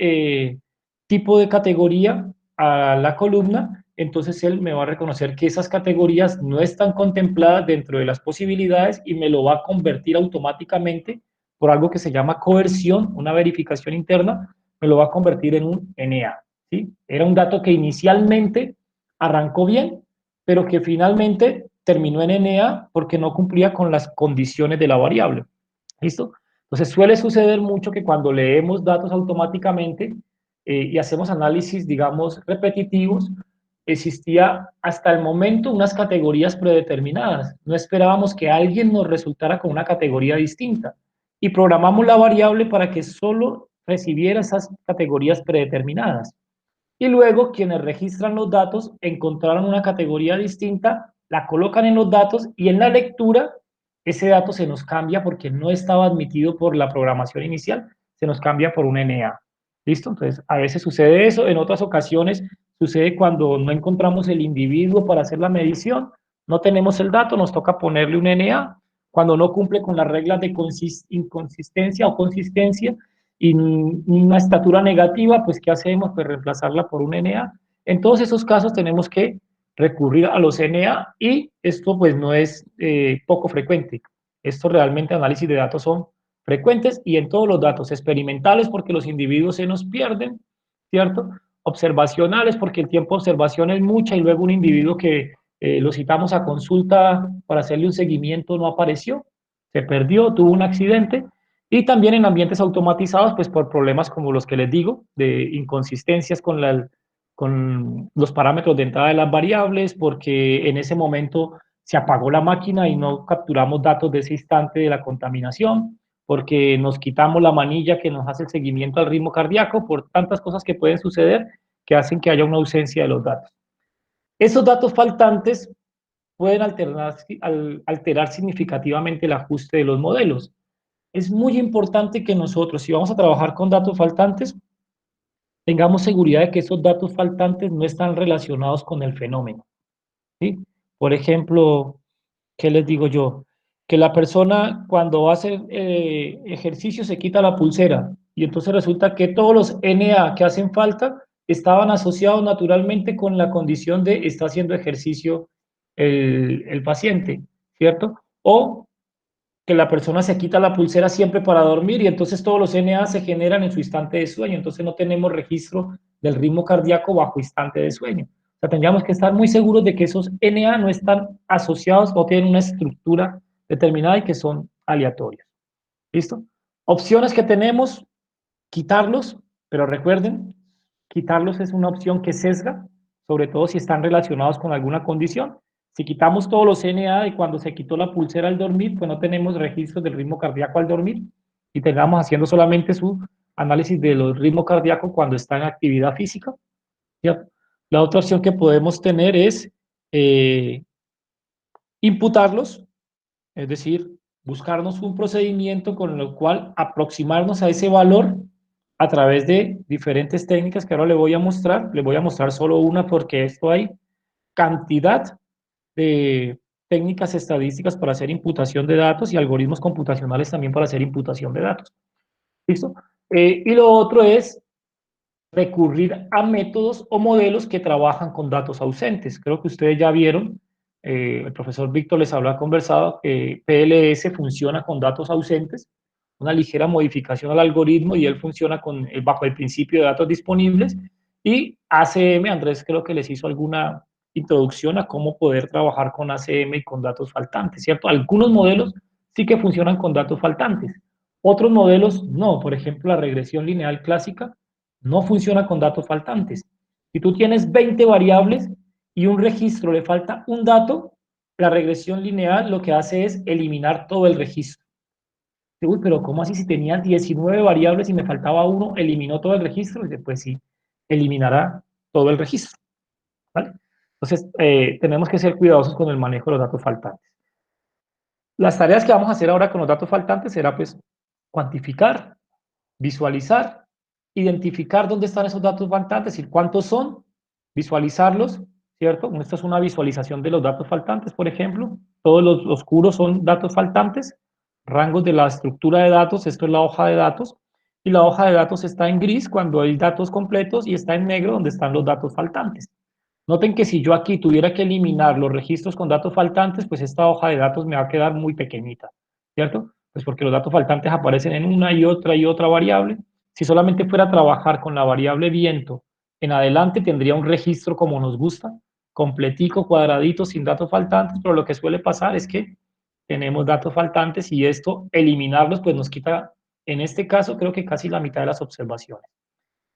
tipo de categoría a la columna, entonces él me va a reconocer que esas categorías no están contempladas dentro de las posibilidades y me lo va a convertir automáticamente por algo que se llama coerción, una verificación interna, me lo va a convertir en un NA. ¿Sí? Era un dato que inicialmente arrancó bien, pero que finalmente terminó en NA porque no cumplía con las condiciones de la variable. ¿Listo? Entonces suele suceder mucho que cuando leemos datos automáticamente y hacemos análisis, digamos, repetitivos, existía hasta el momento unas categorías predeterminadas. No esperábamos que alguien nos resultara con una categoría distinta y programamos la variable para que solo recibiera esas categorías predeterminadas. Y luego quienes registran los datos encontraron una categoría distinta, la colocan en los datos y en la lectura ese dato se nos cambia porque no estaba admitido por la programación inicial, se nos cambia por un NA. ¿Listo? Entonces, a veces sucede eso, en otras ocasiones sucede cuando no encontramos el individuo para hacer la medición, no tenemos el dato, nos toca ponerle un NA. Cuando no cumple con las reglas de inconsistencia o consistencia, y una estatura negativa, pues ¿qué hacemos? Pues reemplazarla por un NA. En todos esos casos tenemos que recurrir a los NA y esto pues no es poco frecuente. Estos realmente análisis de datos son frecuentes y en todos los datos experimentales porque los individuos se nos pierden, ¿cierto? Observacionales porque el tiempo de observación es mucha y luego un individuo que lo citamos a consulta para hacerle un seguimiento no apareció, se perdió, tuvo un accidente y también en ambientes automatizados, pues por problemas como los que les digo, de inconsistencias con los parámetros de entrada de las variables, porque en ese momento se apagó la máquina y no capturamos datos de ese instante de la contaminación, porque nos quitamos la manilla que nos hace el seguimiento al ritmo cardíaco, por tantas cosas que pueden suceder que hacen que haya una ausencia de los datos. Esos datos faltantes pueden alterar significativamente el ajuste de los modelos. Es muy importante que nosotros, si vamos a trabajar con datos faltantes, tengamos seguridad de que esos datos faltantes no están relacionados con el fenómeno, ¿sí? Por ejemplo, ¿qué les digo yo? Que la persona cuando va a hacer ejercicio se quita la pulsera y entonces resulta que todos los NA que hacen falta estaban asociados naturalmente con la condición de está haciendo ejercicio el paciente, ¿cierto? O que la persona se quita la pulsera siempre para dormir y entonces todos los NA se generan en su instante de sueño, entonces no tenemos registro del ritmo cardíaco bajo instante de sueño. O sea, tendríamos que estar muy seguros de que esos NA no están asociados o tienen una estructura determinada y que son aleatorios. ¿Listo? Opciones que tenemos, quitarlos, pero recuerden, quitarlos es una opción que sesga, sobre todo si están relacionados con alguna condición. Si quitamos todos los NA de cuando se quitó la pulsera al dormir, pues no tenemos registros del ritmo cardíaco al dormir y tengamos haciendo solamente su análisis del ritmo cardíaco cuando está en actividad física. ¿Cierto? La otra opción que podemos tener es imputarlos, es decir, buscarnos un procedimiento con el cual aproximarnos a ese valor a través de diferentes técnicas que ahora le voy a mostrar. Le voy a mostrar solo una porque esto hay cantidad de técnicas estadísticas para hacer imputación de datos y algoritmos computacionales también para hacer imputación de datos. ¿Listo? Y lo otro es recurrir a métodos o modelos que trabajan con datos ausentes. Creo que ustedes ya vieron, el profesor Víctor les habrá conversado que PLS funciona con datos ausentes, una ligera modificación al algoritmo y él funciona bajo el principio de datos disponibles. Y ACM, Andrés creo que les hizo alguna introducción a cómo poder trabajar con ACM y con datos faltantes, ¿cierto? Algunos modelos sí que funcionan con datos faltantes, otros modelos no. Por ejemplo, la regresión lineal clásica no funciona con datos faltantes. Si tú tienes 20 variables y un registro le falta un dato, la regresión lineal lo que hace es eliminar todo el registro. Uy, pero ¿cómo así si tenía 19 variables y me faltaba uno, eliminó todo el registro? Y después sí, eliminará todo el registro. ¿Vale? Entonces, tenemos que ser cuidadosos con el manejo de los datos faltantes. Las tareas que vamos a hacer ahora con los datos faltantes será pues cuantificar, visualizar, identificar dónde están esos datos faltantes y cuántos son, visualizarlos, ¿cierto? Esto es una visualización de los datos faltantes, por ejemplo. Todos los oscuros son datos faltantes, rangos de la estructura de datos, esto es la hoja de datos, y la hoja de datos está en gris cuando hay datos completos y está en negro donde están los datos faltantes. Noten que si yo aquí tuviera que eliminar los registros con datos faltantes, pues esta hoja de datos me va a quedar muy pequeñita, ¿cierto? Pues porque los datos faltantes aparecen en una y otra variable. Si solamente fuera a trabajar con la variable viento en adelante, tendría un registro como nos gusta, completico, cuadradito, sin datos faltantes, pero lo que suele pasar es que tenemos datos faltantes y esto, eliminarlos, pues nos quita, en este caso, creo que casi la mitad de las observaciones.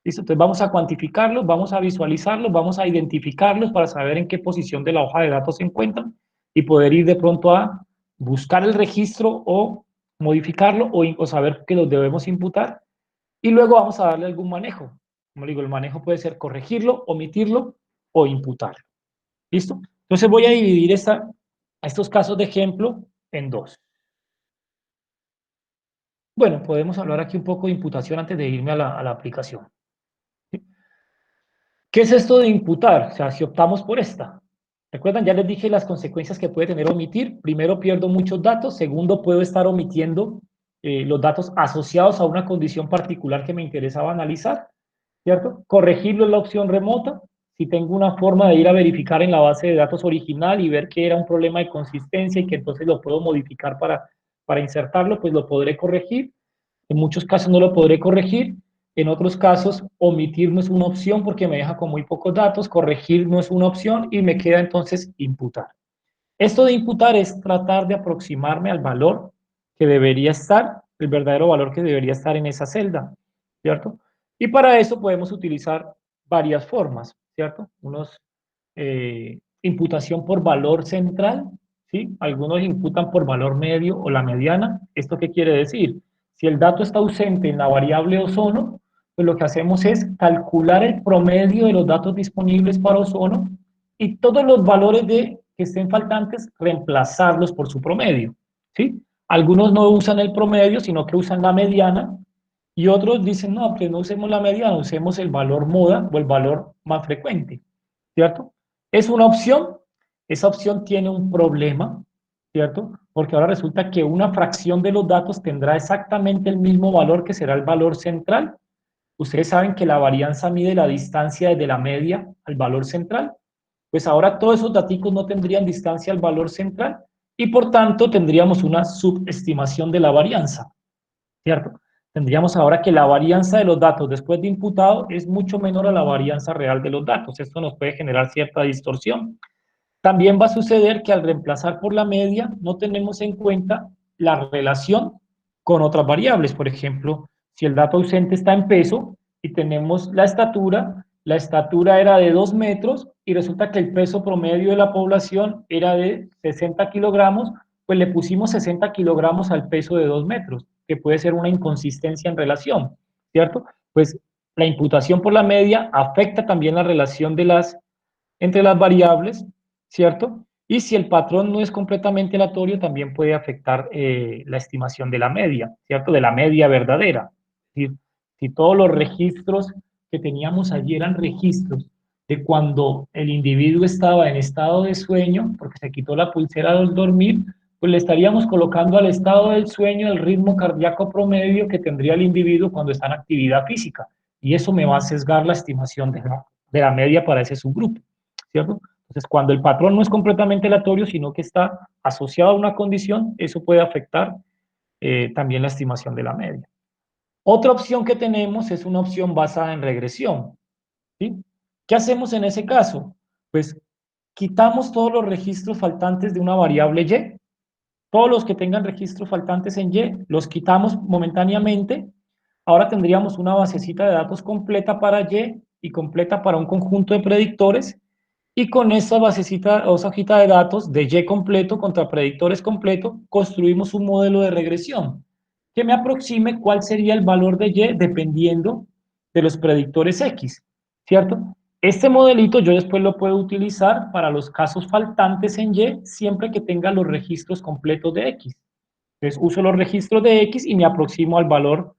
¿Listo? Entonces vamos a cuantificarlos, vamos a visualizarlos, vamos a identificarlos para saber en qué posición de la hoja de datos se encuentran y poder ir de pronto a buscar el registro o modificarlo o saber que los debemos imputar. Y luego vamos a darle algún manejo. Como digo, el manejo puede ser corregirlo, omitirlo o imputarlo. ¿Listo? Entonces voy a dividir estos casos de ejemplo en dos. Bueno, podemos hablar aquí un poco de imputación antes de irme a la aplicación. ¿Qué es esto de imputar? O sea, si optamos por esta. Recuerdan, ya les dije las consecuencias que puede tener omitir. Primero, pierdo muchos datos. Segundo, puedo estar omitiendo los datos asociados a una condición particular que me interesaba analizar, ¿cierto? Corregirlo es la opción remota. Si tengo una forma de ir a verificar en la base de datos original y ver que era un problema de consistencia y que entonces lo puedo modificar para insertarlo, pues lo podré corregir. En muchos casos no lo podré corregir. En otros casos, omitir no es una opción porque me deja con muy pocos datos, corregir no es una opción y me queda entonces imputar. Esto de imputar es tratar de aproximarme al valor que debería estar, el verdadero valor que debería estar en esa celda, ¿cierto? Y para eso podemos utilizar varias formas, ¿cierto? Imputación por valor central, ¿sí? Algunos imputan por valor medio o la mediana. ¿Esto qué quiere decir? Si el dato está ausente en la variable ozono, pues lo que hacemos es calcular el promedio de los datos disponibles para ozono y todos los valores que estén faltantes, reemplazarlos por su promedio, ¿sí? Algunos no usan el promedio, sino que usan la mediana, y otros dicen, no, pues no usemos la mediana, usemos el valor moda o el valor más frecuente, ¿cierto? Es una opción, esa opción tiene un problema, ¿cierto? Porque ahora resulta que una fracción de los datos tendrá exactamente el mismo valor que será el valor central. Ustedes saben que la varianza mide la distancia desde la media al valor central. Pues ahora todos esos datos no tendrían distancia al valor central y por tanto tendríamos una subestimación de la varianza, ¿cierto? Tendríamos ahora que la varianza de los datos después de imputado es mucho menor a la varianza real de los datos. Esto nos puede generar cierta distorsión. También va a suceder que al reemplazar por la media no tenemos en cuenta la relación con otras variables. Por ejemplo, si el dato ausente está en peso y tenemos la estatura era de 2 metros y resulta que el peso promedio de la población era de 60 kilogramos, pues le pusimos 60 kilogramos al peso de 2 metros, que puede ser una inconsistencia en relación, ¿cierto? Pues la imputación por la media afecta también la relación entre las variables, ¿cierto? Y si el patrón no es completamente aleatorio, también puede afectar la estimación de la media, ¿cierto? De la media verdadera. Es decir, si todos los registros que teníamos allí eran registros de cuando el individuo estaba en estado de sueño, porque se quitó la pulsera al dormir, pues le estaríamos colocando al estado del sueño el ritmo cardíaco promedio que tendría el individuo cuando está en actividad física. Y eso me va a sesgar la estimación de la media para ese subgrupo, ¿cierto? Entonces, cuando el patrón no es completamente aleatorio, sino que está asociado a una condición, eso puede afectar también la estimación de la media. Otra opción que tenemos es una opción basada en regresión, ¿sí? ¿Qué hacemos en ese caso? Pues quitamos todos los registros faltantes de una variable y, todos los que tengan registros faltantes en y, los quitamos momentáneamente. Ahora tendríamos una basecita de datos completa para y completa para un conjunto de predictores, y con esa basecita o esa hojita de datos de y completo contra predictores completo, construimos un modelo de regresión que me aproxime cuál sería el valor de y dependiendo de los predictores X, ¿cierto? Este modelito yo después lo puedo utilizar para los casos faltantes en y siempre que tenga los registros completos de X. Entonces uso los registros de X y me aproximo al valor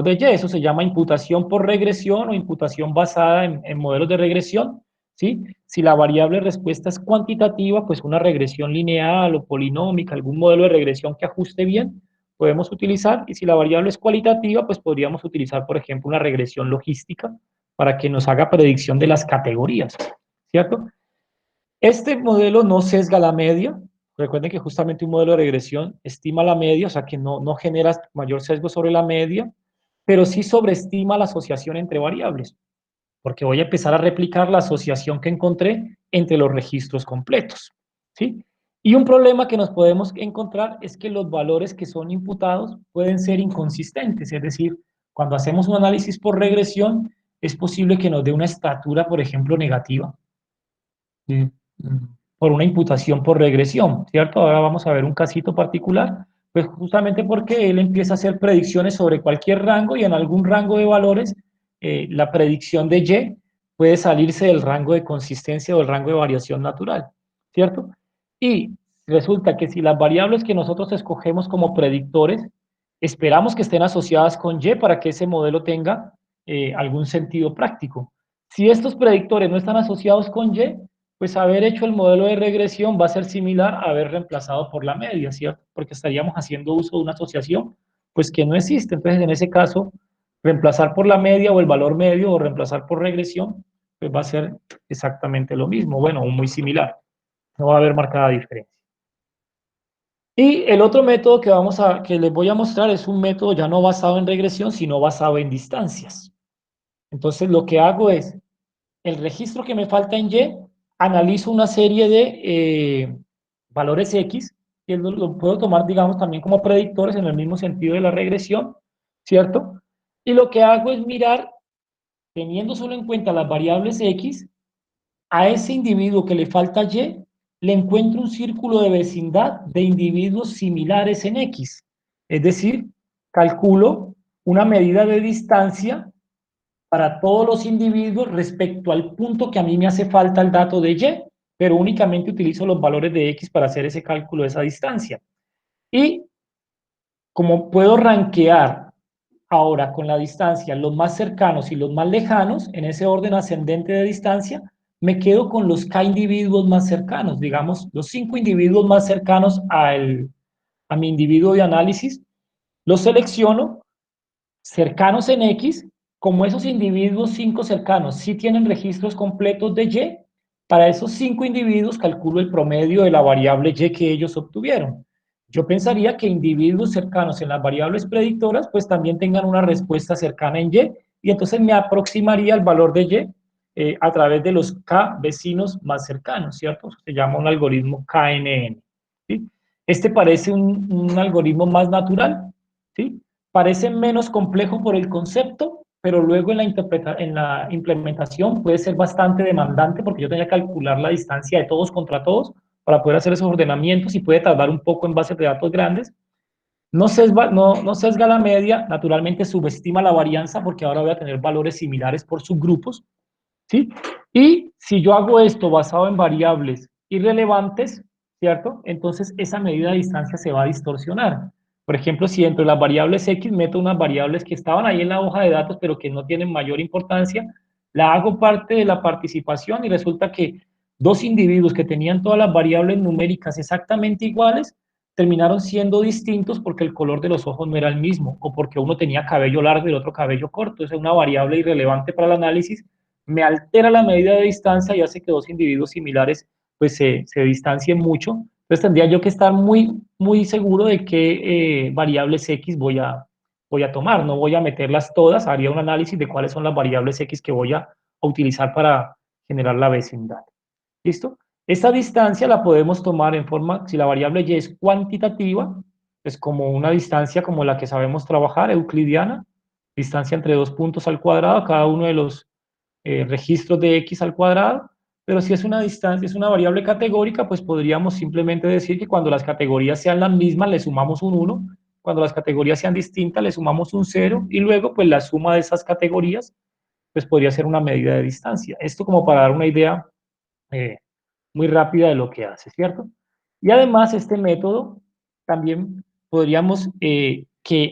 de Y. Eso se llama imputación por regresión o imputación basada en modelos de regresión, ¿sí? Si la variable respuesta es cuantitativa, pues una regresión lineal o polinómica, algún modelo de regresión que ajuste bien, podemos utilizar. Y si la variable es cualitativa, pues podríamos utilizar, por ejemplo, una regresión logística para que nos haga predicción de las categorías, ¿cierto? Este modelo no sesga la media. Recuerden que justamente un modelo de regresión estima la media, o sea que no genera mayor sesgo sobre la media, pero sí sobreestima la asociación entre variables, porque voy a empezar a replicar la asociación que encontré entre los registros completos, ¿sí? Y un problema que nos podemos encontrar es que los valores que son imputados pueden ser inconsistentes, es decir, cuando hacemos un análisis por regresión, es posible que nos dé una estatura, por ejemplo, negativa, ¿sí? Por una imputación por regresión, ¿cierto? Ahora vamos a ver un casito particular, pues justamente porque él empieza a hacer predicciones sobre cualquier rango y en algún rango de valores la predicción de Y puede salirse del rango de consistencia o del rango de variación natural, ¿cierto? Y resulta que si las variables que nosotros escogemos como predictores, esperamos que estén asociadas con Y para que ese modelo tenga algún sentido práctico. Si estos predictores no están asociados con Y, pues haber hecho el modelo de regresión va a ser similar a haber reemplazado por la media, ¿cierto? Porque estaríamos haciendo uso de una asociación, pues que no existe. Entonces, en ese caso, reemplazar por la media o el valor medio o reemplazar por regresión, pues va a ser exactamente lo mismo, bueno, muy similar. No va a haber marcada diferencia. Y el otro método que les voy a mostrar es un método ya no basado en regresión, sino basado en distancias. Entonces, lo que hago es, el registro que me falta en Y, analizo una serie de valores X, y lo puedo tomar, digamos, también como predictores en el mismo sentido de la regresión, ¿cierto? Y lo que hago es mirar, teniendo solo en cuenta las variables X, a ese individuo que le falta Y, le encuentro un círculo de vecindad de individuos similares en X. Es decir, calculo una medida de distancia para todos los individuos respecto al punto que a mí me hace falta el dato de Y, pero únicamente utilizo los valores de X para hacer ese cálculo de esa distancia. Y como puedo rankear ahora con la distancia los más cercanos y los más lejanos, en ese orden ascendente de distancia, me quedo con los K individuos más cercanos, digamos, los 5 individuos más cercanos a mi individuo de análisis, los selecciono cercanos en X, como esos individuos 5 cercanos sí tienen registros completos de Y, Para esos 5 individuos calculo el promedio de la variable y que ellos obtuvieron. Yo pensaría que individuos cercanos en las variables predictoras pues también tengan una respuesta cercana en y entonces me aproximaría al valor de a través de los K vecinos más cercanos, ¿cierto? Se llama un algoritmo KNN, ¿sí? Este parece un algoritmo más natural, ¿sí? Parece menos complejo por el concepto, pero luego en la implementación puede ser bastante demandante porque yo tenía que calcular la distancia de todos contra todos para poder hacer esos ordenamientos y puede tardar un poco en bases de datos grandes. No sesga la media, naturalmente subestima la varianza porque ahora voy a tener valores similares por subgrupos, ¿sí? Y si yo hago esto basado en variables irrelevantes, ¿cierto? Entonces esa medida de distancia se va a distorsionar. Por ejemplo, si dentro de las variables X meto unas variables que estaban ahí en la hoja de datos, pero que no tienen mayor importancia, la hago parte de la participación y resulta que dos individuos que tenían todas las variables numéricas exactamente iguales, terminaron siendo distintos porque el color de los ojos no era el mismo, o porque uno tenía cabello largo y el otro cabello corto. Esa es una variable irrelevante para el análisis, me altera la medida de distancia y hace que dos individuos similares pues se distancien mucho. Entonces tendría yo que estar muy seguro de qué variables X voy a tomar. No voy a meterlas todas, haría un análisis de cuáles son las variables X que voy a utilizar para generar la vecindad. ¿Listo? Esta distancia la podemos tomar en forma, si la variable y es cuantitativa, es como una distancia como la que sabemos trabajar, euclidiana, distancia entre dos puntos al cuadrado, cada uno de los registros de x al cuadrado, pero si es una distancia, es una variable categórica, pues podríamos simplemente decir que cuando las categorías sean las mismas, le sumamos un 1, cuando las categorías sean distintas, le sumamos un 0, y luego, pues la suma de esas categorías, pues podría ser una medida de distancia. Esto como para dar una idea eh, muy rápida de lo que hace, ¿cierto? Y además, este método también podríamos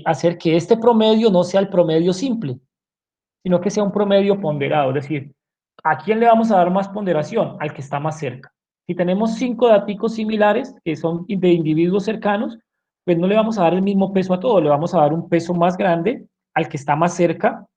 hacer que este promedio no sea el promedio simple, sino que sea un promedio ponderado, es decir, ¿a quién le vamos a dar más ponderación? Al que está más cerca. Si tenemos 5 datos similares, que son de individuos cercanos, pues no le vamos a dar el mismo peso a todos, le vamos a dar un peso más grande al que está más cerca,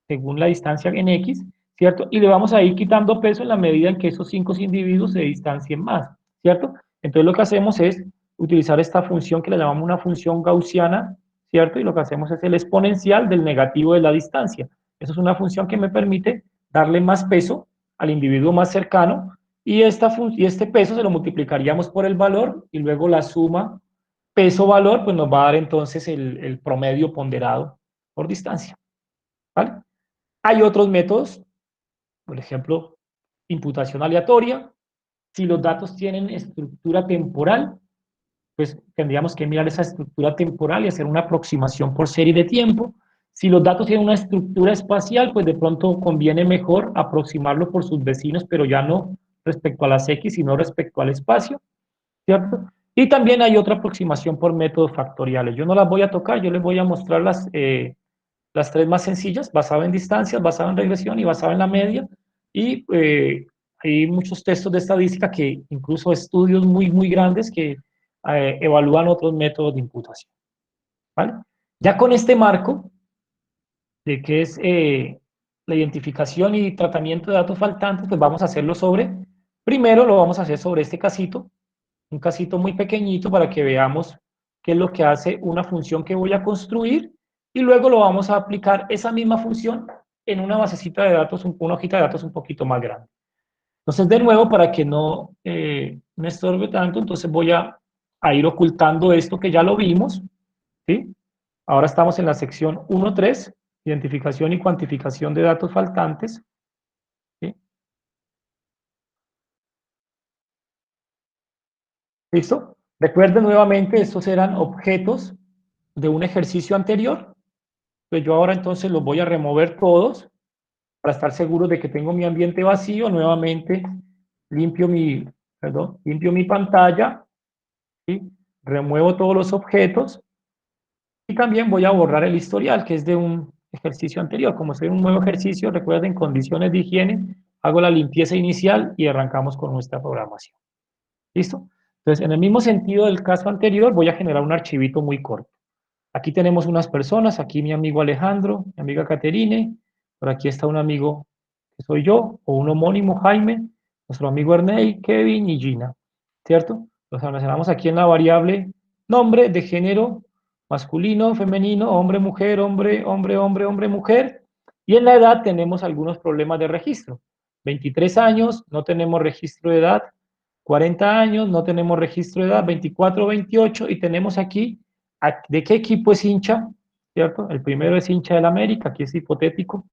según la distancia en X, ¿cierto? Y le vamos a ir quitando peso en la medida en que esos 5 individuos se distancien más, ¿cierto? Entonces lo que hacemos es utilizar esta función que le llamamos una función gaussiana, ¿cierto? Y lo que hacemos es el exponencial del negativo de la distancia. Eso es una función que me permite darle más peso al individuo más cercano y este peso se lo multiplicaríamos por el valor y luego la suma peso-valor pues nos va a dar entonces el promedio ponderado por distancia, ¿vale? Hay otros métodos, por ejemplo, imputación aleatoria. Si los datos tienen estructura temporal, pues tendríamos que mirar esa estructura temporal y hacer una aproximación por serie de tiempo. Si los datos tienen una estructura espacial, pues de pronto conviene mejor aproximarlo por sus vecinos, pero ya no respecto a las X, sino respecto al espacio, ¿cierto? Y también hay otra aproximación por métodos factoriales. Yo no las voy a tocar, yo les voy a mostrar las tres más sencillas, basado en distancias, basado en regresión y basado en la media. Y hay muchos textos de estadística que incluso estudios muy grandes que evalúan otros métodos de imputación, ¿vale? Ya con este marco de que es la identificación y tratamiento de datos faltantes, pues vamos a hacerlo primero lo vamos a hacer sobre este casito, un casito muy pequeñito para que veamos qué es lo que hace una función que voy a construir y luego lo vamos a aplicar esa misma función en una basecita de datos, una hojita de datos un poquito más grande. Entonces, de nuevo, para que no me estorbe tanto, entonces voy a ir ocultando esto que ya lo vimos, ¿sí? Ahora estamos en la sección 1.3, identificación y cuantificación de datos faltantes, ¿sí? ¿Listo? Recuerden nuevamente, estos eran objetos de un ejercicio anterior. Pues yo ahora entonces los voy a remover todos para estar seguro de que tengo mi ambiente vacío. Nuevamente limpio mi pantalla, ¿sí? Remuevo todos los objetos y también voy a borrar el historial que es de un ejercicio anterior. Como soy un nuevo ejercicio, recuerden condiciones de higiene, hago la limpieza inicial y arrancamos con nuestra programación. ¿Listo? Entonces, en el mismo sentido del caso anterior, voy a generar un archivito muy corto. Aquí tenemos unas personas, aquí mi amigo Alejandro, mi amiga Caterine, por aquí está un amigo que soy yo, o un homónimo Jaime, nuestro amigo Ernei, Kevin y Gina, ¿cierto? Los almacenamos aquí en la variable nombre de género masculino, femenino, hombre, mujer, hombre, hombre, hombre, hombre, mujer. Y en la edad tenemos algunos problemas de registro. 23 años, no tenemos registro de edad. 40 años, no tenemos registro de edad. 24, 28, y tenemos aquí de qué equipo es hincha, ¿cierto? El primero es hincha del América, aquí es hipotético.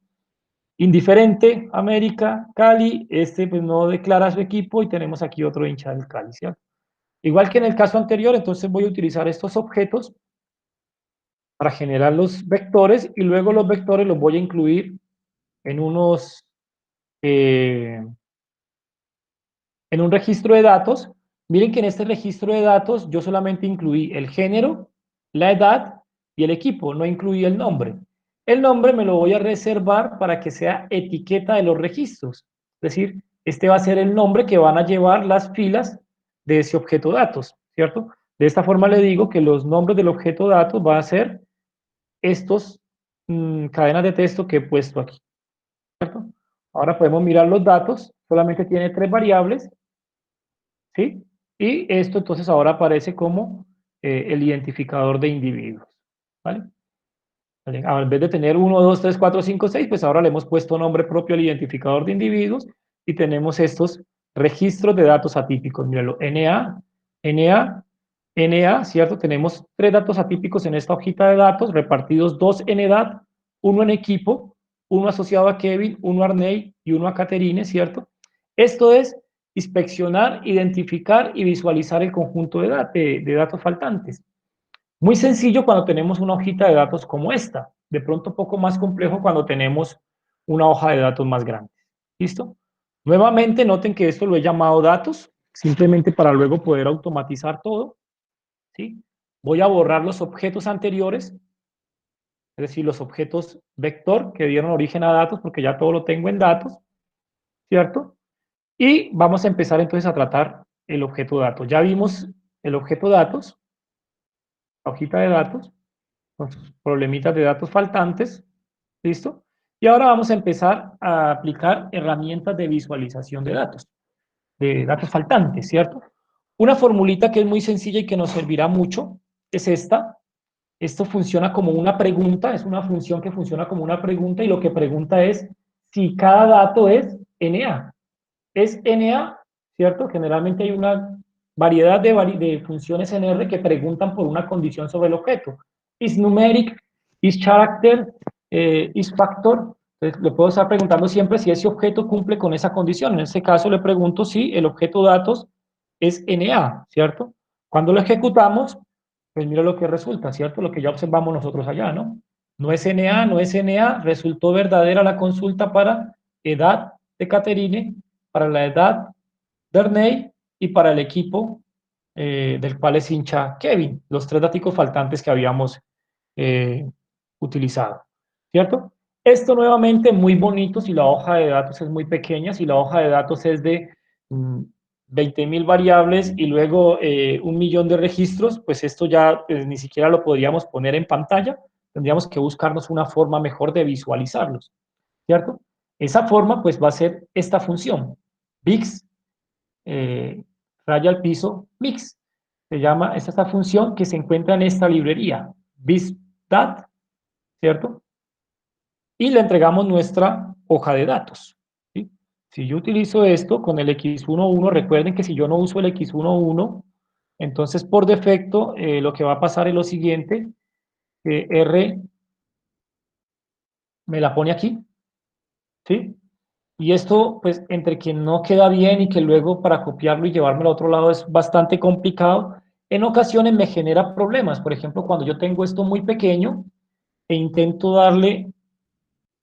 Indiferente, América, Cali, este pues no declara su equipo y tenemos aquí otro hincha del Cali, ¿cierto? Igual que en el caso anterior, entonces voy a utilizar estos objetos para generar los vectores y luego los vectores los voy a incluir en unos, eh, en un registro de datos. Miren que en este registro de datos yo solamente incluí el género, la edad y el equipo, no incluí el nombre. El nombre me lo voy a reservar para que sea etiqueta de los registros. Es decir, este va a ser el nombre que van a llevar las filas de ese objeto datos, ¿cierto? De esta forma le digo que los nombres del objeto datos van a ser estos cadenas de texto que he puesto aquí, ¿cierto? Ahora podemos mirar los datos, solamente tiene 3 variables, ¿sí? Y esto entonces ahora aparece como el identificador de individuos, ¿vale? En vez de tener 1, 2, 3, 4, 5, 6, pues ahora le hemos puesto nombre propio al identificador de individuos y tenemos estos registros de datos atípicos. Míralo, NA, NA, NA, ¿cierto? Tenemos 3 datos atípicos en esta hojita de datos, repartidos 2 en edad, uno en equipo, uno asociado a Kevin, uno a Arnei y uno a Caterine, ¿cierto? Esto es inspeccionar, identificar y visualizar el conjunto de datos faltantes. Muy sencillo cuando tenemos una hojita de datos como esta. De pronto un poco más complejo cuando tenemos una hoja de datos más grande. ¿Listo? Nuevamente noten que esto lo he llamado datos, simplemente para luego poder automatizar todo. ¿Sí? Voy a borrar los objetos anteriores, es decir, los objetos vector que dieron origen a datos, porque ya todo lo tengo en datos, ¿cierto? Y vamos a empezar entonces a tratar el objeto datos. Ya vimos el objeto datos, la hojita de datos, con sus problemitas de datos faltantes, ¿listo? Y ahora vamos a empezar a aplicar herramientas de visualización de datos faltantes, ¿cierto? Una formulita que es muy sencilla y que nos servirá mucho es esta. Esto funciona como una pregunta, es una función que funciona como una pregunta y lo que pregunta es si cada dato es NA. Es NA, ¿cierto? Generalmente hay una variedad de funciones en R que preguntan por una condición sobre el objeto. Is numeric, is character, is factor. Entonces, le puedo estar preguntando siempre si ese objeto cumple con esa condición. En este caso le pregunto si el objeto datos es NA, ¿cierto? Cuando lo ejecutamos, pues mira lo que resulta, ¿cierto? Lo que ya observamos nosotros allá, ¿no? No es NA, no es NA, resultó verdadera la consulta para edad de Caterine, para la edad de Ernei y para el equipo del cual es hincha Kevin, los 3 datos faltantes que habíamos eh, utilizado, ¿cierto? Esto nuevamente muy bonito si la hoja de datos es muy pequeña, si la hoja de datos es de 20.000 variables y luego 1.000.000 de registros, pues esto ya ni siquiera lo podríamos poner en pantalla, tendríamos que buscarnos una forma mejor de visualizarlos, ¿cierto? Esa forma pues va a ser esta función, VIX, raya al piso, mix. Se llama, esta es la función que se encuentra en esta librería, BizDat, ¿cierto? Y le entregamos nuestra hoja de datos. ¿Sí? Si yo utilizo esto con el X11, recuerden que si yo no uso el X11, entonces por defecto lo que va a pasar es lo siguiente, que R me la pone aquí, ¿sí? Y esto, pues, entre que no queda bien y que luego para copiarlo y llevármelo a otro lado es bastante complicado, en ocasiones me genera problemas. Por ejemplo, cuando yo tengo esto muy pequeño e intento darle,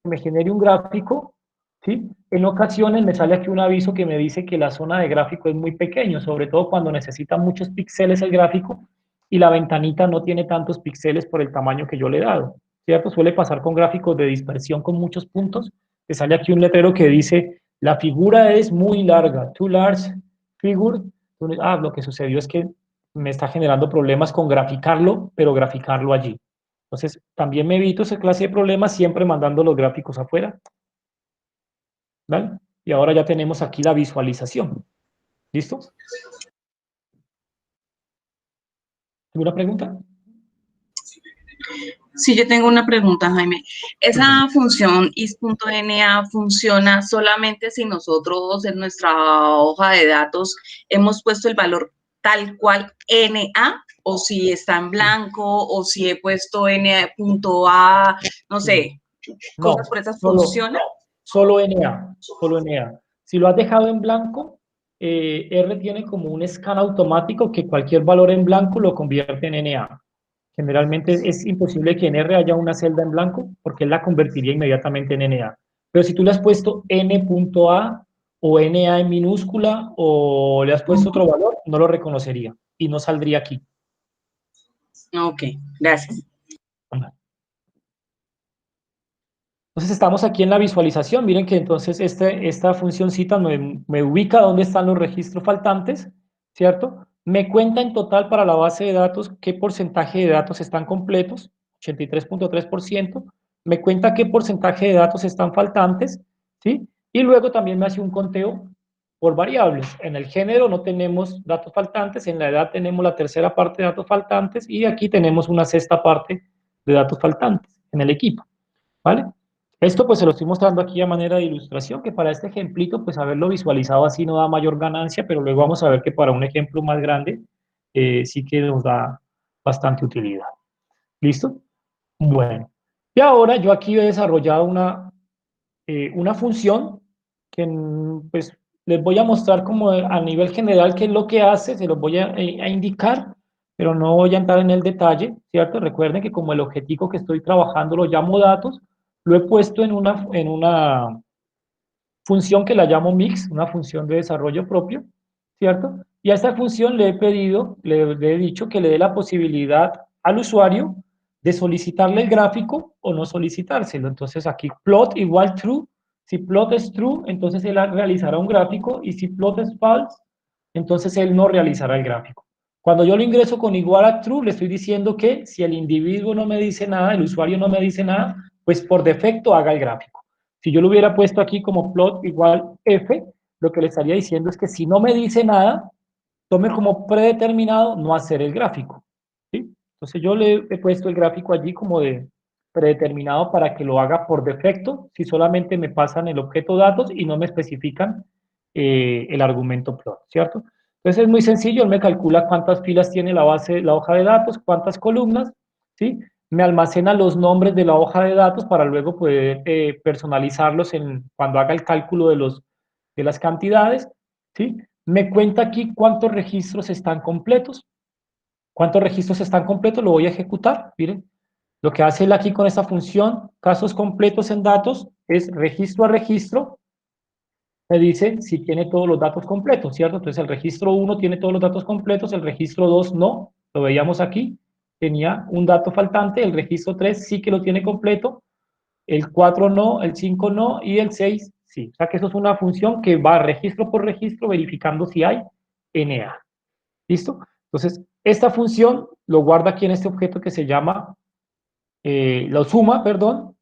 que me genere un gráfico, ¿sí? En ocasiones me sale aquí un aviso que me dice que la zona de gráfico es muy pequeño, sobre todo cuando necesita muchos píxeles el gráfico y la ventanita no tiene tantos píxeles por el tamaño que yo le he dado, ¿cierto? Suele pasar con gráficos de dispersión con muchos puntos. Te sale aquí un letrero que dice, la figura es muy larga, too large figure. Lo que sucedió es que me está generando problemas con graficarlo, pero graficarlo allí. Entonces, también me evito esa clase de problemas siempre mandando los gráficos afuera, ¿vale? Y ahora ya tenemos aquí la visualización. ¿Listo? ¿Alguna pregunta? Sí, yo tengo una pregunta, Jaime. Sí. ¿Esa función is.na funciona solamente si nosotros en nuestra hoja de datos hemos puesto el valor tal cual NA, o si está en blanco, o si he puesto N.A, no sé, cosas por No, esas funciona? solo NA, solo NA. Si lo has dejado en blanco, R tiene como un scan automático que cualquier valor en blanco lo convierte en NA. Generalmente es imposible que en R haya una celda en blanco porque él la convertiría inmediatamente en NA. Pero si tú le has puesto N.A o NA en minúscula o le has puesto otro valor, no lo reconocería y no saldría aquí. Ok, gracias. Entonces estamos aquí en la visualización. Miren que entonces esta funcióncita me ubica dónde están los registros faltantes, ¿cierto? Me cuenta en total para la base de datos qué porcentaje de datos están completos, 83.3%. Me cuenta qué porcentaje de datos están faltantes, ¿sí? Y luego también me hace un conteo por variables. En el género no tenemos datos faltantes, en la edad tenemos la tercera parte de datos faltantes y aquí tenemos una sexta parte de datos faltantes en el equipo, ¿vale? Esto pues se lo estoy mostrando aquí a manera de ilustración, que para este ejemplito pues haberlo visualizado así no da mayor ganancia, pero luego vamos a ver que para un ejemplo más grande sí que nos da bastante utilidad. ¿Listo? Bueno, y ahora yo aquí he desarrollado una función que pues les voy a mostrar como a nivel general qué es lo que hace, se los voy a indicar, pero no voy a entrar en el detalle, ¿cierto? Recuerden que como el objetivo que estoy trabajando lo llamo datos, lo he puesto en una función que la llamo mix, una función de desarrollo propio, ¿cierto? Y a esta función le he pedido, le he dicho que le dé la posibilidad al usuario de solicitarle el gráfico o no solicitárselo. Entonces aquí plot igual true. Si plot es true, entonces él realizará un gráfico y si plot es false, entonces él no realizará el gráfico. Cuando yo lo ingreso con igual a true, le estoy diciendo que si el individuo no me dice nada, el usuario no me dice nada, pues por defecto haga el gráfico. Si yo lo hubiera puesto aquí como plot igual f, lo que le estaría diciendo es que si no me dice nada, tome como predeterminado no hacer el gráfico, ¿sí? Entonces yo le he puesto el gráfico allí como de predeterminado para que lo haga por defecto, si solamente me pasan el objeto datos y no me especifican el argumento plot, ¿cierto? Entonces es muy sencillo, él me calcula cuántas filas tiene la base, la hoja de datos, cuántas columnas, ¿sí? Me almacena los nombres de la hoja de datos para luego poder personalizarlos cuando haga el cálculo de las cantidades, ¿sí? Me cuenta aquí cuántos registros están completos. ¿Cuántos registros están completos? Lo voy a ejecutar. Miren, lo que hace él aquí con esta función, casos completos en datos, es registro a registro. Me dice si tiene todos los datos completos, ¿cierto? Entonces el registro 1 tiene todos los datos completos, el registro 2 no, lo veíamos aquí, tenía un dato faltante, el registro 3 sí que lo tiene completo, el 4 no, el 5 no y el 6 sí. O sea que eso es una función que va registro por registro verificando si hay NA. ¿Listo? Entonces, esta función lo guarda aquí en este objeto que se llama, lo suma, perdón,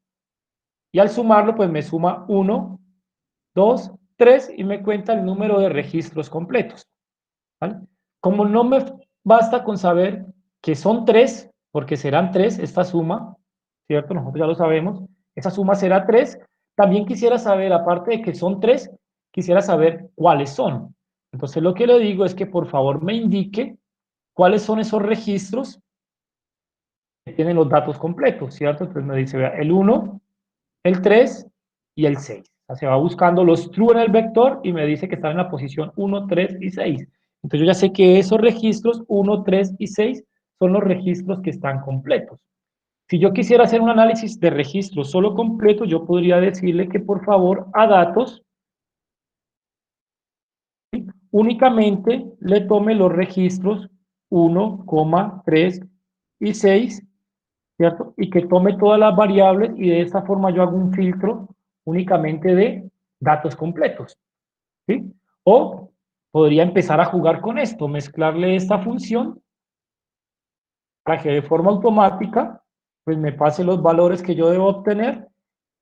y al sumarlo pues me suma 1, 2, 3 y me cuenta el número de registros completos. ¿Vale? Como no me basta con saber que son 3, porque serán 3 esta suma, ¿cierto? Nosotros ya lo sabemos, esa suma será 3. También quisiera saber, aparte de que son 3, quisiera saber cuáles son. Entonces lo que le digo es que por favor me indique cuáles son esos registros que tienen los datos completos, ¿cierto? Entonces me dice, vea, el 1, el 3 y el 6. O sea, se va buscando los true en el vector y me dice que están en la posición 1, 3 y 6. Entonces yo ya sé que esos registros 1, 3 y 6 son los registros que están completos. Si yo quisiera hacer un análisis de registros solo completo, yo podría decirle que por favor a datos únicamente le tome los registros 1, 3 y 6, ¿cierto? Y que tome todas las variables y de esta forma yo hago un filtro únicamente de datos completos, ¿sí? O podría empezar a jugar con esto, mezclarle esta función para que de forma automática pues me pase los valores que yo debo obtener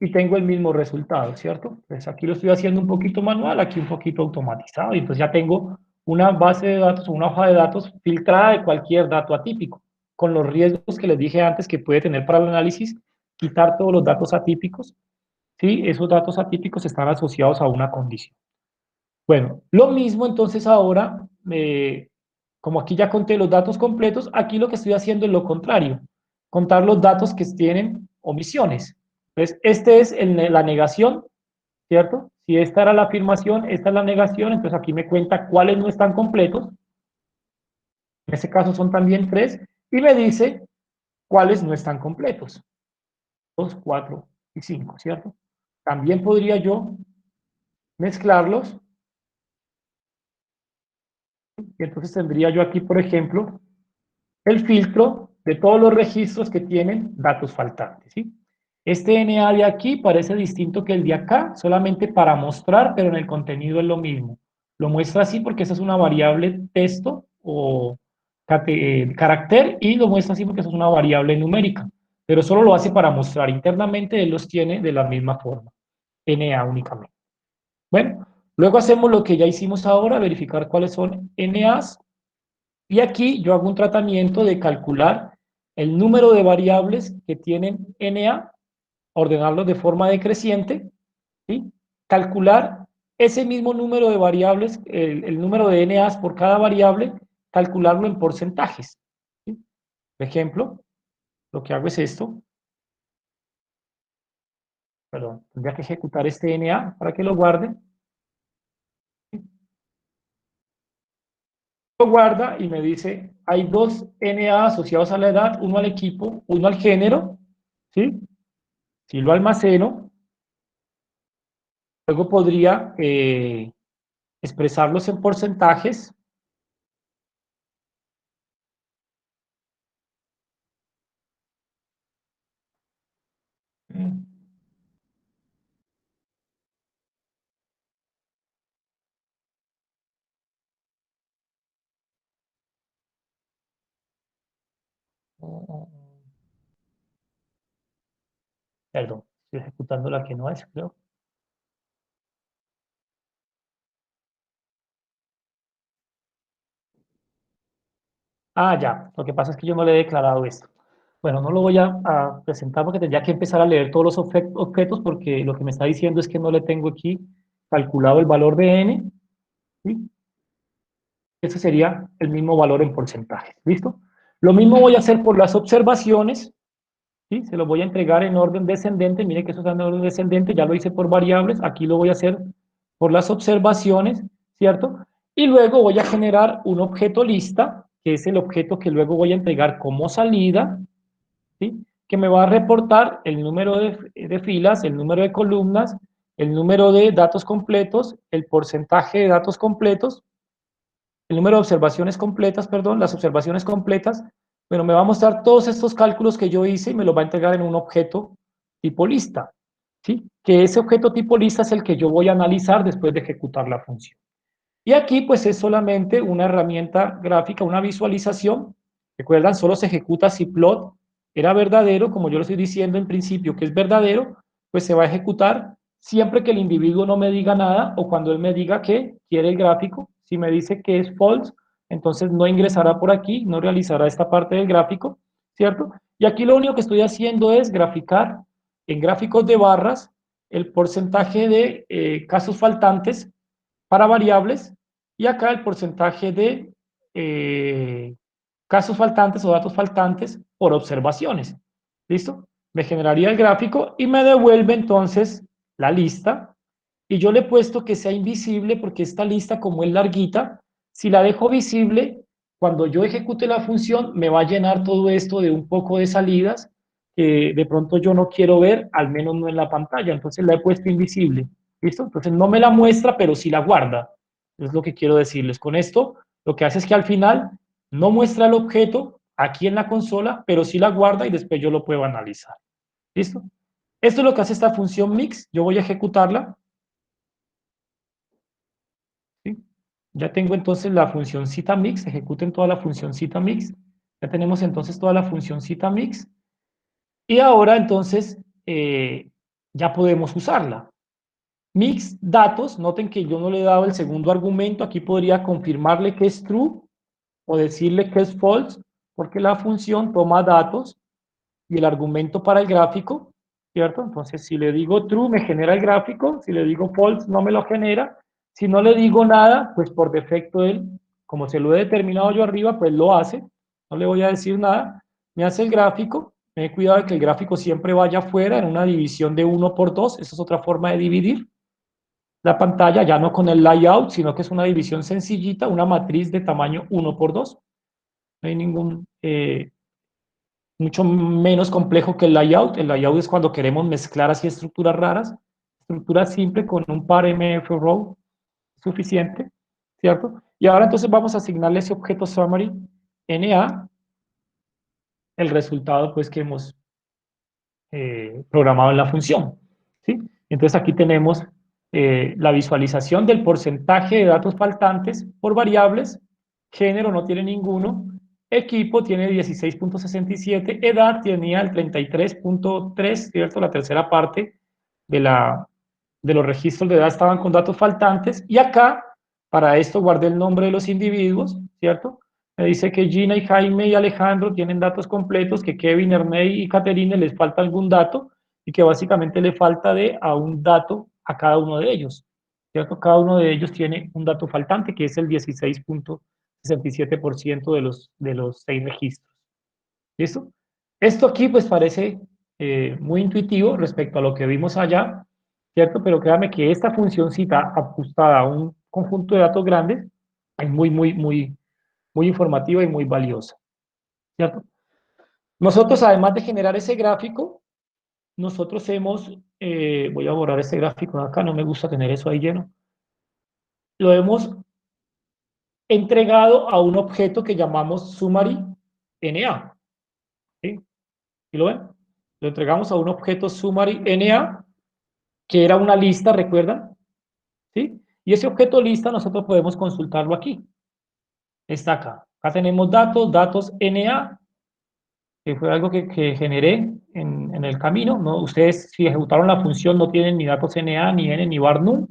y tengo el mismo resultado, ¿cierto? Pues aquí lo estoy haciendo un poquito manual, aquí un poquito automatizado, y entonces ya tengo una base de datos o una hoja de datos filtrada de cualquier dato atípico, con los riesgos que les dije antes que puede tener para el análisis, quitar todos los datos atípicos, ¿sí? Esos datos atípicos están asociados a una condición. Bueno, lo mismo entonces ahora, como aquí ya conté los datos completos, aquí lo que estoy haciendo es lo contrario, contar los datos que tienen omisiones. Entonces, este es la negación, ¿cierto? Si esta era la afirmación, esta es la negación, entonces aquí me cuenta cuáles no están completos. En este caso son también 3, y me dice cuáles no están completos. 2, 4 y 5, ¿cierto? También podría yo mezclarlos, y entonces tendría yo aquí, por ejemplo, el filtro de todos los registros que tienen datos faltantes, ¿sí? Este NA de aquí parece distinto que el de acá, solamente para mostrar, pero en el contenido es lo mismo. Lo muestra así porque esa es una variable texto o carácter, y lo muestra así porque esa es una variable numérica, pero solo lo hace para mostrar. Internamente él los tiene de la misma forma, NA únicamente. Bueno, luego hacemos lo que ya hicimos ahora, verificar cuáles son NAs, y aquí yo hago un tratamiento de calcular el número de variables que tienen NA, ordenarlos de forma decreciente, ¿sí? Calcular ese mismo número de variables, el número de NAs por cada variable, calcularlo en porcentajes, ¿sí? Por ejemplo, lo que hago es esto, perdón, tendría que ejecutar este NA para que lo guarde. Lo guarda y me dice, hay dos NA asociados a la edad, uno al equipo, uno al género, ¿sí? Si lo almaceno, luego podría expresarlos en porcentajes. Perdón, estoy ejecutando la que no es, creo. Ah, ya, lo que pasa es que yo no le he declarado esto. Bueno, no lo voy a presentar porque tendría que empezar a leer todos los objetos porque lo que me está diciendo es que no le tengo aquí calculado el valor de n, ¿sí? Ese sería el mismo valor en porcentaje, ¿listo? Lo mismo voy a hacer por las observaciones, ¿sí? Se lo voy a entregar en orden descendente, mire que eso está en orden descendente, ya lo hice por variables, aquí lo voy a hacer por las observaciones, ¿cierto? Y luego voy a generar un objeto lista, que es el objeto que luego voy a entregar como salida, ¿sí? Que me va a reportar el número de filas, el número de columnas, el número de datos completos, el porcentaje de datos completos, el número de observaciones completas, perdón, las observaciones completas. Bueno, me va a mostrar todos estos cálculos que yo hice y me los va a entregar en un objeto tipo lista, ¿sí? Que ese objeto tipo lista es el que yo voy a analizar después de ejecutar la función. Y aquí pues es solamente una herramienta gráfica, una visualización. Recuerdan, solo se ejecuta si plot era verdadero, como yo lo estoy diciendo en principio que es verdadero, pues se va a ejecutar siempre que el individuo no me diga nada o cuando él me diga que quiere el gráfico. Si me dice que es false, entonces no ingresará por aquí, no realizará esta parte del gráfico, ¿cierto? Y aquí lo único que estoy haciendo es graficar en gráficos de barras el porcentaje de casos faltantes para variables y acá el porcentaje de casos faltantes o datos faltantes por observaciones. ¿Listo? Me generaría el gráfico y me devuelve entonces la lista, y yo le he puesto que sea invisible porque esta lista, como es larguita, si la dejo visible, cuando yo ejecute la función me va a llenar todo esto de un poco de salidas que de pronto yo no quiero ver, al menos no en la pantalla, entonces la he puesto invisible. ¿Listo? Entonces no me la muestra, pero sí la guarda. Es lo que quiero decirles. Con esto, lo que hace es que al final no muestra el objeto aquí en la consola, pero sí la guarda y después yo lo puedo analizar. ¿Listo? Esto es lo que hace esta función mix. Yo voy a ejecutarla. ¿Sí? Ya tengo entonces la función cita mix. Ejecuten toda la función cita mix. Ya tenemos entonces toda la función cita mix. Y ahora entonces ya podemos usarla. Mix datos, noten que yo no le he dado el segundo argumento, aquí podría confirmarle que es true o decirle que es false, porque la función toma datos y el argumento para el gráfico, ¿cierto? Entonces, si le digo true, me genera el gráfico, si le digo false, no me lo genera. Si no le digo nada, pues por defecto él, como se lo he determinado yo arriba, pues lo hace, no le voy a decir nada, me hace el gráfico, me he cuidado de que el gráfico siempre vaya afuera en una división de 1 por 2, esa es otra forma de dividir la pantalla, ya no con el layout, sino que es una división sencillita, una matriz de tamaño 1 por 2, no hay ningún mucho menos complejo que el layout. El layout es cuando queremos mezclar así estructuras raras. Estructura simple con un par MF row suficiente, ¿cierto? Y ahora entonces vamos a asignarle ese objeto summary NA, el resultado pues que hemos programado en la función, ¿sí? Entonces aquí tenemos la visualización del porcentaje de datos faltantes por variables, género no tiene ninguno, equipo tiene 16.67, edad tenía el 33.3, ¿cierto? La tercera parte de los registros de edad estaban con datos faltantes, y acá, para esto guardé el nombre de los individuos, ¿cierto? Me dice que Gina y Jaime y Alejandro tienen datos completos, que Kevin, Ernei y Caterine les falta algún dato, y que básicamente le falta a un dato a cada uno de ellos, ¿cierto? Cada uno de ellos tiene un dato faltante, que es el 16.67% de los 6 registros. ¿Listo? Esto aquí pues parece muy intuitivo respecto a lo que vimos allá, ¿cierto? Pero créanme que esta funcióncita ajustada a un conjunto de datos grandes es muy informativa y muy valiosa, ¿cierto? Nosotros, además de generar ese gráfico, nosotros hemos, voy a borrar este gráfico de acá, no me gusta tener eso ahí lleno, lo hemos entregado a un objeto que llamamos summary NA, ¿sí? ¿Y lo ven? Lo entregamos a un objeto summary NA, que era una lista, ¿recuerdan? ¿Sí? Y ese objeto lista nosotros podemos consultarlo aquí. Está acá. Acá tenemos datos NA, que fue algo que generé en el camino, ¿no? Ustedes, si ejecutaron la función, no tienen ni datos NA, ni N, ni var num,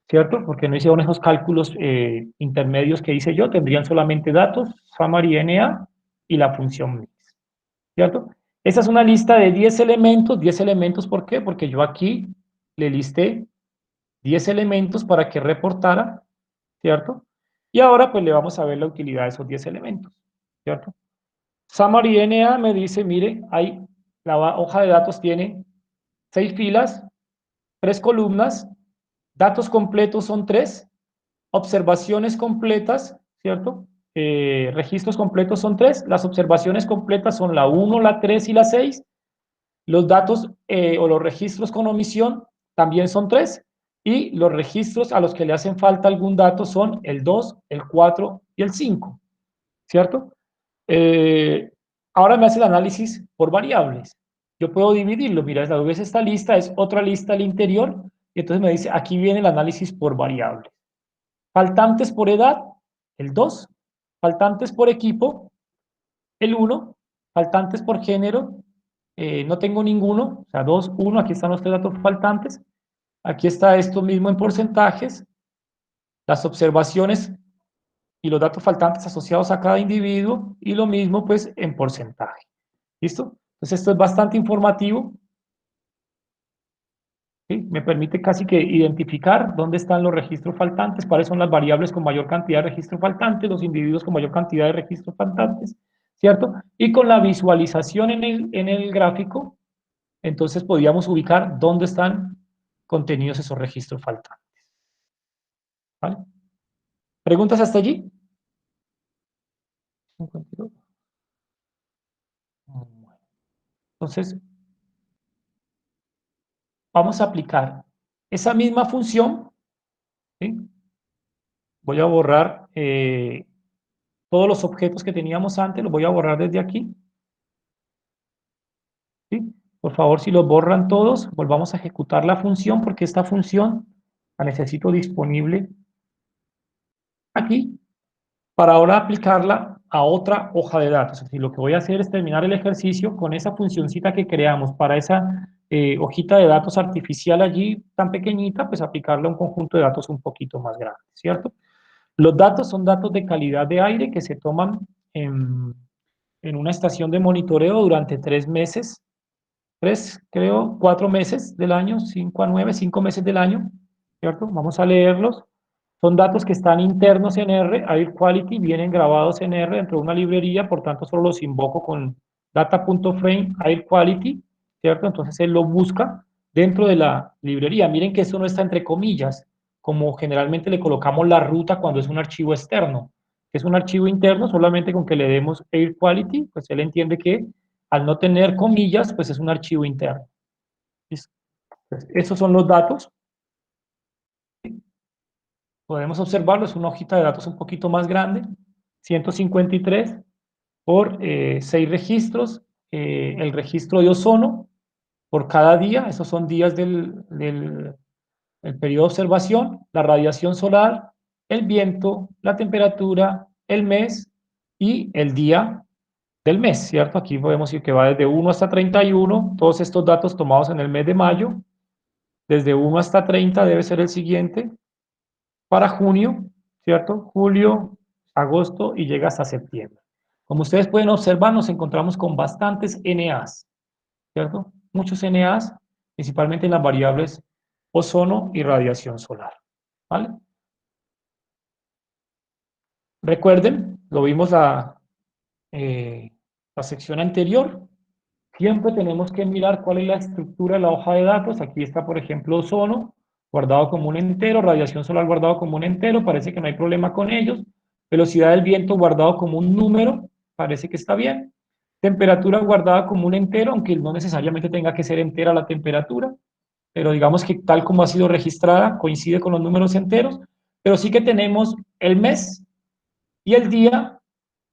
¿cierto? Porque no hicieron esos cálculos intermedios que hice yo, tendrían solamente datos, summary NA y la función mix, ¿cierto? Esta es una lista de 10 elementos, ¿por qué? Porque yo aquí le listé 10 elementos para que reportara, ¿cierto? Y ahora pues le vamos a ver la utilidad de esos 10 elementos, ¿cierto? Summary NA me dice, mire, la hoja de datos tiene 6 filas, 3 columnas, datos completos son 3, observaciones completas, ¿cierto? Registros completos son 3, las observaciones completas son la 1, la 3 y la 6, los datos o los registros con omisión también son 3, y los registros a los que le hacen falta algún dato son el 2, el 4 y el 5, ¿cierto? Ahora me hace el análisis por variables. Yo puedo dividirlo, mira, a vez esta lista es otra lista al interior, y entonces me dice, aquí viene el análisis por variables. Faltantes por edad, el 2, faltantes por equipo, el 1, faltantes por género, no tengo ninguno, o sea, 2, 1, aquí están los 3 datos faltantes, aquí está esto mismo en porcentajes, las observaciones y los datos faltantes asociados a cada individuo, y lo mismo pues en porcentaje. ¿Listo? Entonces esto es bastante informativo, ¿sí? Me permite casi que identificar dónde están los registros faltantes, cuáles son las variables con mayor cantidad de registros faltantes, los individuos con mayor cantidad de registros faltantes, ¿cierto? Y con la visualización en el gráfico, entonces podíamos ubicar dónde están contenidos esos registros faltantes. ¿Vale? ¿Preguntas hasta allí? 52. Entonces, vamos a aplicar esa misma función, ¿sí? Voy a borrar todos los objetos que teníamos antes, los voy a borrar desde aquí, ¿sí? Por favor, si los borran todos, volvamos a ejecutar la función, porque esta función la necesito disponible aquí, para ahora aplicarla a otra hoja de datos. Es decir, lo que voy a hacer es terminar el ejercicio con esa funcioncita que creamos para esa hojita de datos artificial allí tan pequeñita, pues aplicarla a un conjunto de datos un poquito más grande, ¿cierto? Los datos son datos de calidad de aire que se toman en una estación de monitoreo durante 3 meses, 4 meses del año, 5 a 9, 5 meses del año, ¿cierto? Vamos a leerlos. Son datos que están internos en R, Air Quality, vienen grabados en R dentro de una librería, por tanto solo los invoco con data.frame Air Quality, ¿cierto? Entonces él lo busca dentro de la librería. Miren que eso no está entre comillas, como generalmente le colocamos la ruta cuando es un archivo externo. Que es un archivo interno, solamente con que le demos Air Quality, pues él entiende que al no tener comillas, pues es un archivo interno. ¿Listo? Entonces, esos son los datos. Podemos observarlo, es una hojita de datos un poquito más grande, 153 por 6 registros, el registro de ozono por cada día, esos son días del periodo de observación, la radiación solar, el viento, la temperatura, el mes y el día del mes, ¿cierto? Aquí podemos decir que va desde 1 hasta 31, todos estos datos tomados en el mes de mayo, desde 1 hasta 30 debe ser el siguiente, para junio, ¿cierto? Julio, agosto y llega hasta septiembre. Como ustedes pueden observar, nos encontramos con bastantes NAs, ¿cierto? Muchos NAs, principalmente en las variables ozono y radiación solar, ¿vale? Recuerden, lo vimos la sección anterior, siempre tenemos que mirar cuál es la estructura de la hoja de datos. Aquí está, por ejemplo, ozono, guardado como un entero, radiación solar guardado como un entero, parece que no hay problema con ellos. Velocidad del viento guardado como un número, parece que está bien. Temperatura guardada como un entero, aunque no necesariamente tenga que ser entera la temperatura, pero digamos que tal como ha sido registrada, coincide con los números enteros, pero sí que tenemos el mes y el día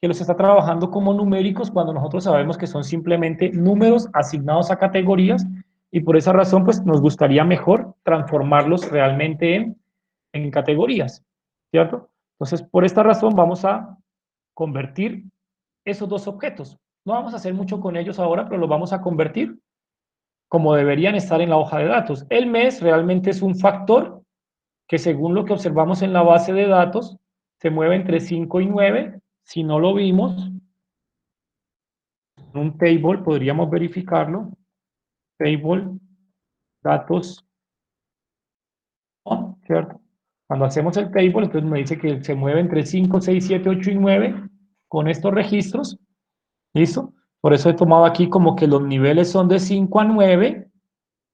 que los está trabajando como numéricos cuando nosotros sabemos que son simplemente números asignados a categorías y por esa razón pues nos gustaría mejor transformarlos realmente en categorías, ¿cierto? Entonces por esta razón vamos a convertir esos dos objetos. No vamos a hacer mucho con ellos ahora, pero los vamos a convertir como deberían estar en la hoja de datos. El mes realmente es un factor que según lo que observamos en la base de datos, se mueve entre 5 y 9. Si no lo vimos, en un table podríamos verificarlo. Table, datos, on, ¿cierto? Cuando hacemos el table, entonces me dice que se mueve entre 5, 6, 7, 8 y 9 con estos registros. ¿Listo? Por eso he tomado aquí como que los niveles son de 5 a 9,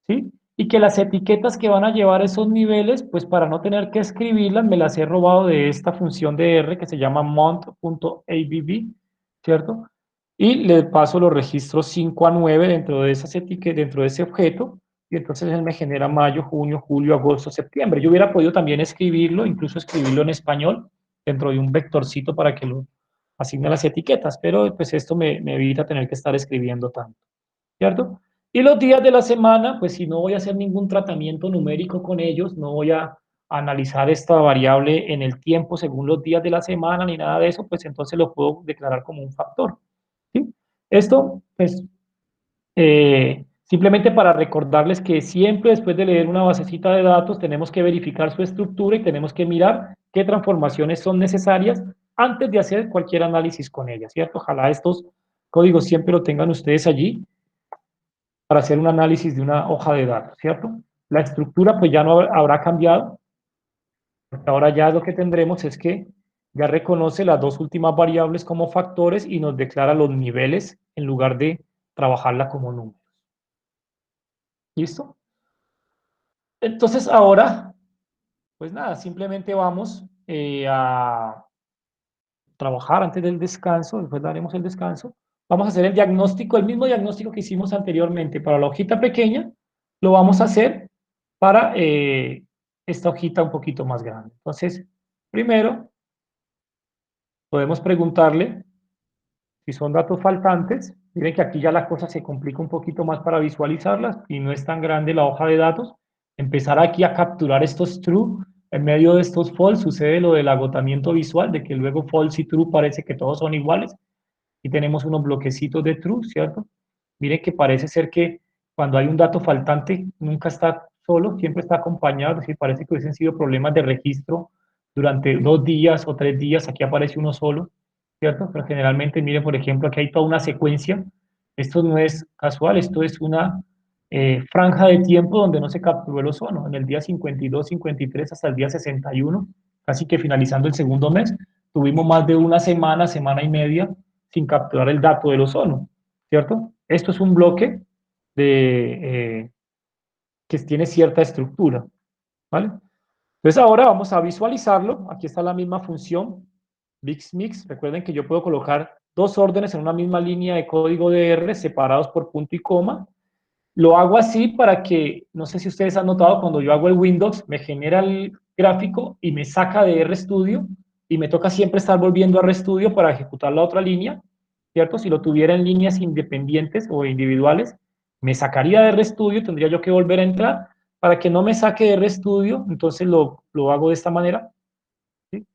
¿sí? Y que las etiquetas que van a llevar esos niveles, pues para no tener que escribirlas, me las he robado de esta función de R que se llama mount.abb, ¿cierto? Y le paso los registros 5 a 9 dentro de esas etiquetas, dentro de ese objeto, y entonces él me genera mayo, junio, julio, agosto, septiembre. Yo hubiera podido también escribirlo, incluso escribirlo en español, dentro de un vectorcito para que lo asigne las etiquetas, pero pues esto me evita tener que estar escribiendo tanto, ¿cierto? Y los días de la semana, pues si no voy a hacer ningún tratamiento numérico con ellos, no voy a analizar esta variable en el tiempo según los días de la semana ni nada de eso, pues entonces lo puedo declarar como un factor, ¿sí? Esto, pues, simplemente para recordarles que siempre después de leer una basecita de datos tenemos que verificar su estructura y tenemos que mirar qué transformaciones son necesarias antes de hacer cualquier análisis con ella, ¿cierto? Ojalá estos códigos siempre lo tengan ustedes allí para hacer un análisis de una hoja de datos, ¿cierto? La estructura pues ya no habrá cambiado, porque ahora ya lo que tendremos es que ya reconoce las dos últimas variables como factores y nos declara los niveles en lugar de trabajarla como números. ¿Listo? Entonces ahora, pues nada, simplemente vamos a trabajar antes del descanso, después daremos el descanso. Vamos a hacer el diagnóstico, el mismo diagnóstico que hicimos anteriormente para la hojita pequeña, lo vamos a hacer para esta hojita un poquito más grande. Entonces, primero, podemos preguntarle si son datos faltantes. Miren que aquí ya la cosa se complica un poquito más para visualizarlas y no es tan grande la hoja de datos. Empezar aquí a capturar estos true. En medio de estos false sucede lo del agotamiento visual, de que luego false y true parece que todos son iguales. Y tenemos unos bloquecitos de true, ¿cierto? Miren que parece ser que cuando hay un dato faltante, nunca está solo, siempre está acompañado, es decir, parece que hubiesen sido problemas de registro durante 2 días o 3 días, aquí aparece uno solo, ¿cierto? Pero generalmente, mire, por ejemplo, aquí hay toda una secuencia, esto no es casual, esto es una franja de tiempo donde no se capturó el ozono, en el día 52, 53 hasta el día 61, casi que finalizando el segundo mes, tuvimos más de una semana, semana y media, sin capturar el dato del ozono, ¿cierto? Esto es un bloque que tiene cierta estructura, ¿vale? Entonces ahora vamos a visualizarlo. Aquí está la misma función, Mix. Recuerden que yo puedo colocar dos órdenes en una misma línea de código de R separados por punto y coma. Lo hago así para que, no sé si ustedes han notado, cuando yo hago el Windows, me genera el gráfico y me saca de RStudio y me toca siempre estar volviendo a RStudio para ejecutar la otra línea, ¿cierto? Si lo tuviera en líneas independientes o individuales, me sacaría de RStudio, tendría yo que volver a entrar. Para que no me saque de RStudio, entonces lo hago de esta manera, ¿sí?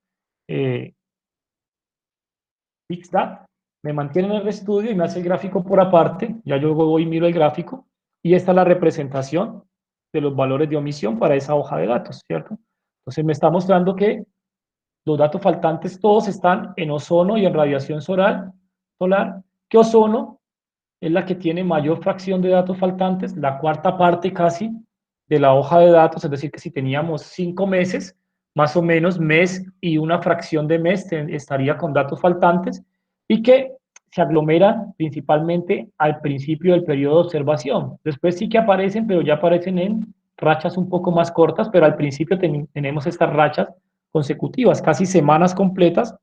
Fix that, me mantiene en RStudio y me hace el gráfico por aparte, ya yo voy y miro el gráfico, y esta es la representación de los valores de omisión para esa hoja de datos, ¿cierto? Entonces me está mostrando que los datos faltantes todos están en ozono y en radiación solar, que ozono es la que tiene mayor fracción de datos faltantes, la cuarta parte casi de la hoja de datos, es decir, que si teníamos 5 meses, más o menos mes y una fracción de mes estaría con datos faltantes y que se aglomeran principalmente al principio del periodo de observación. Después sí que aparecen, pero ya aparecen en rachas un poco más cortas, pero al principio tenemos estas rachas consecutivas, casi semanas completas,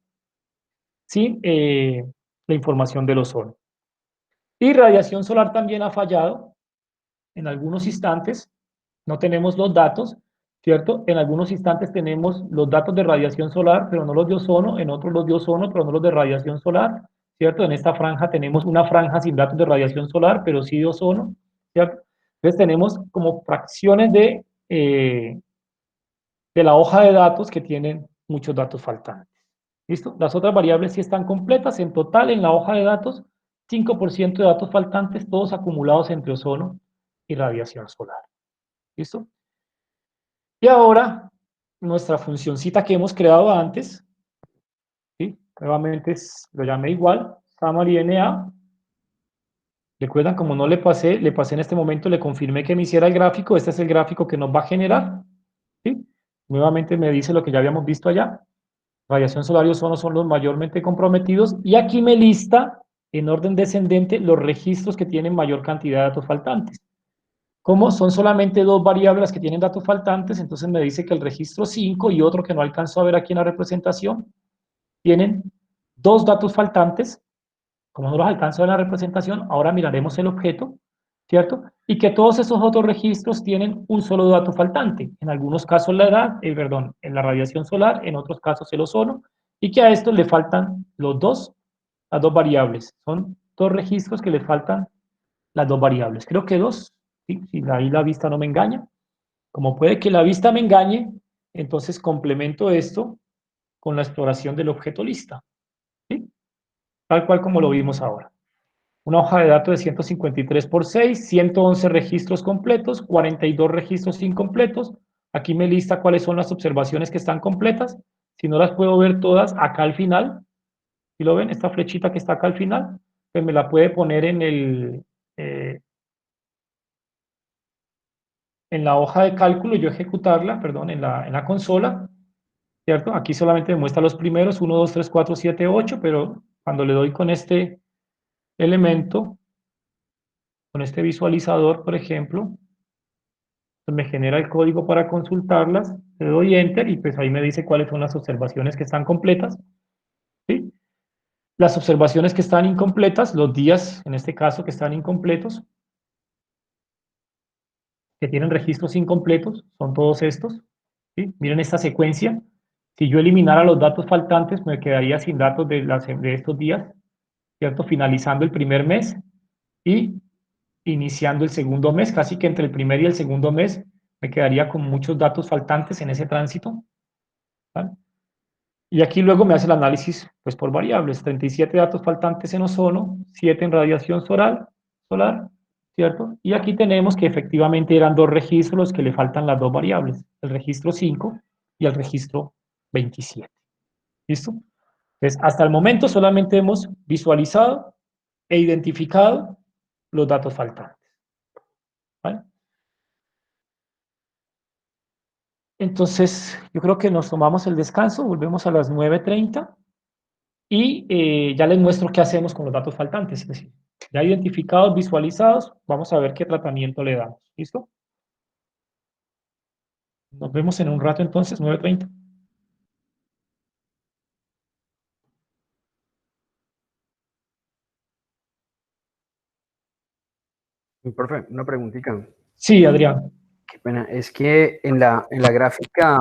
sin la información del ozono. Y radiación solar también ha fallado en algunos instantes, no tenemos los datos, ¿cierto? En algunos instantes tenemos los datos de radiación solar, pero no los de ozono, en otros los de ozono, pero no los de radiación solar, ¿cierto? En esta franja tenemos una franja sin datos de radiación solar, pero sí de ozono, ¿cierto? Entonces tenemos como fracciones de la hoja de datos que tienen muchos datos faltantes. ¿Listo? Las otras variables sí están completas. En total, en la hoja de datos, 5% de datos faltantes, todos acumulados entre ozono y radiación solar. ¿Listo? Y ahora, nuestra funcioncita que hemos creado antes, ¿sí? Nuevamente lo llamé igual, summary NA. Recuerdan, como no le pasé en este momento, le confirmé que me hiciera el gráfico. Este es el gráfico que nos va a generar, ¿sí? Nuevamente me dice lo que ya habíamos visto allá. Radiación solar y ozono son los mayormente comprometidos, y aquí me lista en orden descendente los registros que tienen mayor cantidad de datos faltantes. Como son solamente dos variables que tienen datos faltantes, entonces me dice que el registro 5 y otro que no alcanzo a ver aquí en la representación tienen dos datos faltantes. Como no los alcanzo en la representación, ahora miraremos el objeto, ¿cierto? Y que todos esos otros registros tienen un solo dato faltante. En algunos casos la edad, en la radiación solar, en otros casos el ozono, y que a estos le faltan las dos variables. Son dos registros que le faltan las dos variables. Creo que dos, ¿sí? Si ahí la vista no me engaña. Como puede que la vista me engañe, entonces complemento esto con la exploración del objeto lista, ¿sí? Tal cual como lo vimos ahora. Una hoja de datos de 153 por 6, 111 registros completos, 42 registros incompletos. Aquí me lista cuáles son las observaciones que están completas. Si no las puedo ver todas, acá al final, si lo ven, esta flechita que está acá al final, pues me la puede poner en la hoja de cálculo y yo ejecutarla, perdón, en la consola, ¿cierto? Aquí solamente me muestra los primeros, 1, 2, 3, 4, 7, 8, pero cuando le doy con este elemento, con este visualizador, por ejemplo, pues me genera el código para consultarlas, le doy Enter y pues ahí me dice cuáles son las observaciones que están completas, ¿sí? Las observaciones que están incompletas, los días, en este caso, que están incompletos, que tienen registros incompletos, son todos estos, ¿sí? Miren esta secuencia. Si yo eliminara los datos faltantes, me quedaría sin datos de estos días, ¿cierto? Finalizando el primer mes y iniciando el segundo mes, casi que entre el primer y el segundo mes me quedaría con muchos datos faltantes en ese tránsito, ¿vale? Y aquí luego me hace el análisis pues, por variables, 37 datos faltantes en ozono, 7 en radiación solar, ¿cierto? Y aquí tenemos que efectivamente eran 2 registros los que le faltan las 2 variables, el registro 5 y el registro 27. ¿Listo? Entonces, hasta el momento solamente hemos visualizado e identificado los datos faltantes. ¿Vale? Entonces, yo creo que nos tomamos el descanso, volvemos a las 9:30 y ya les muestro qué hacemos con los datos faltantes. Es decir, ya identificados, visualizados, vamos a ver qué tratamiento le damos. ¿Listo? Nos vemos en un rato entonces, 9:30. Profe, una preguntita. Sí, Adrián. Qué pena. Es que en la gráfica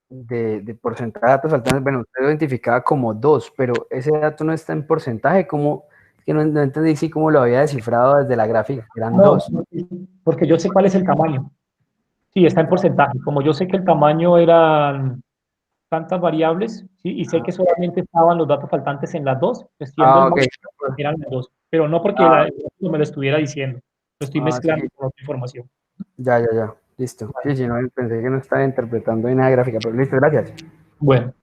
de porcentaje de datos faltantes, bueno, usted lo identificaba como 2, pero ese dato no está en porcentaje. ¿Cómo? Que no entendí si cómo lo había descifrado desde la gráfica, eran No, 2. porque yo sé cuál es el tamaño. Sí, está en porcentaje. Como yo sé que el tamaño eran tantas variables, ¿sí? Y sé que solamente estaban los datos faltantes en las 2, pues tiendo el Ok. modo, eran las 2, pero no porque no me lo estuviera diciendo, lo estoy mezclando Sí. con otra información. Ya. Listo. Sí, no, pensé que no estaba interpretando en la gráfica, pero listo, gracias. Bueno.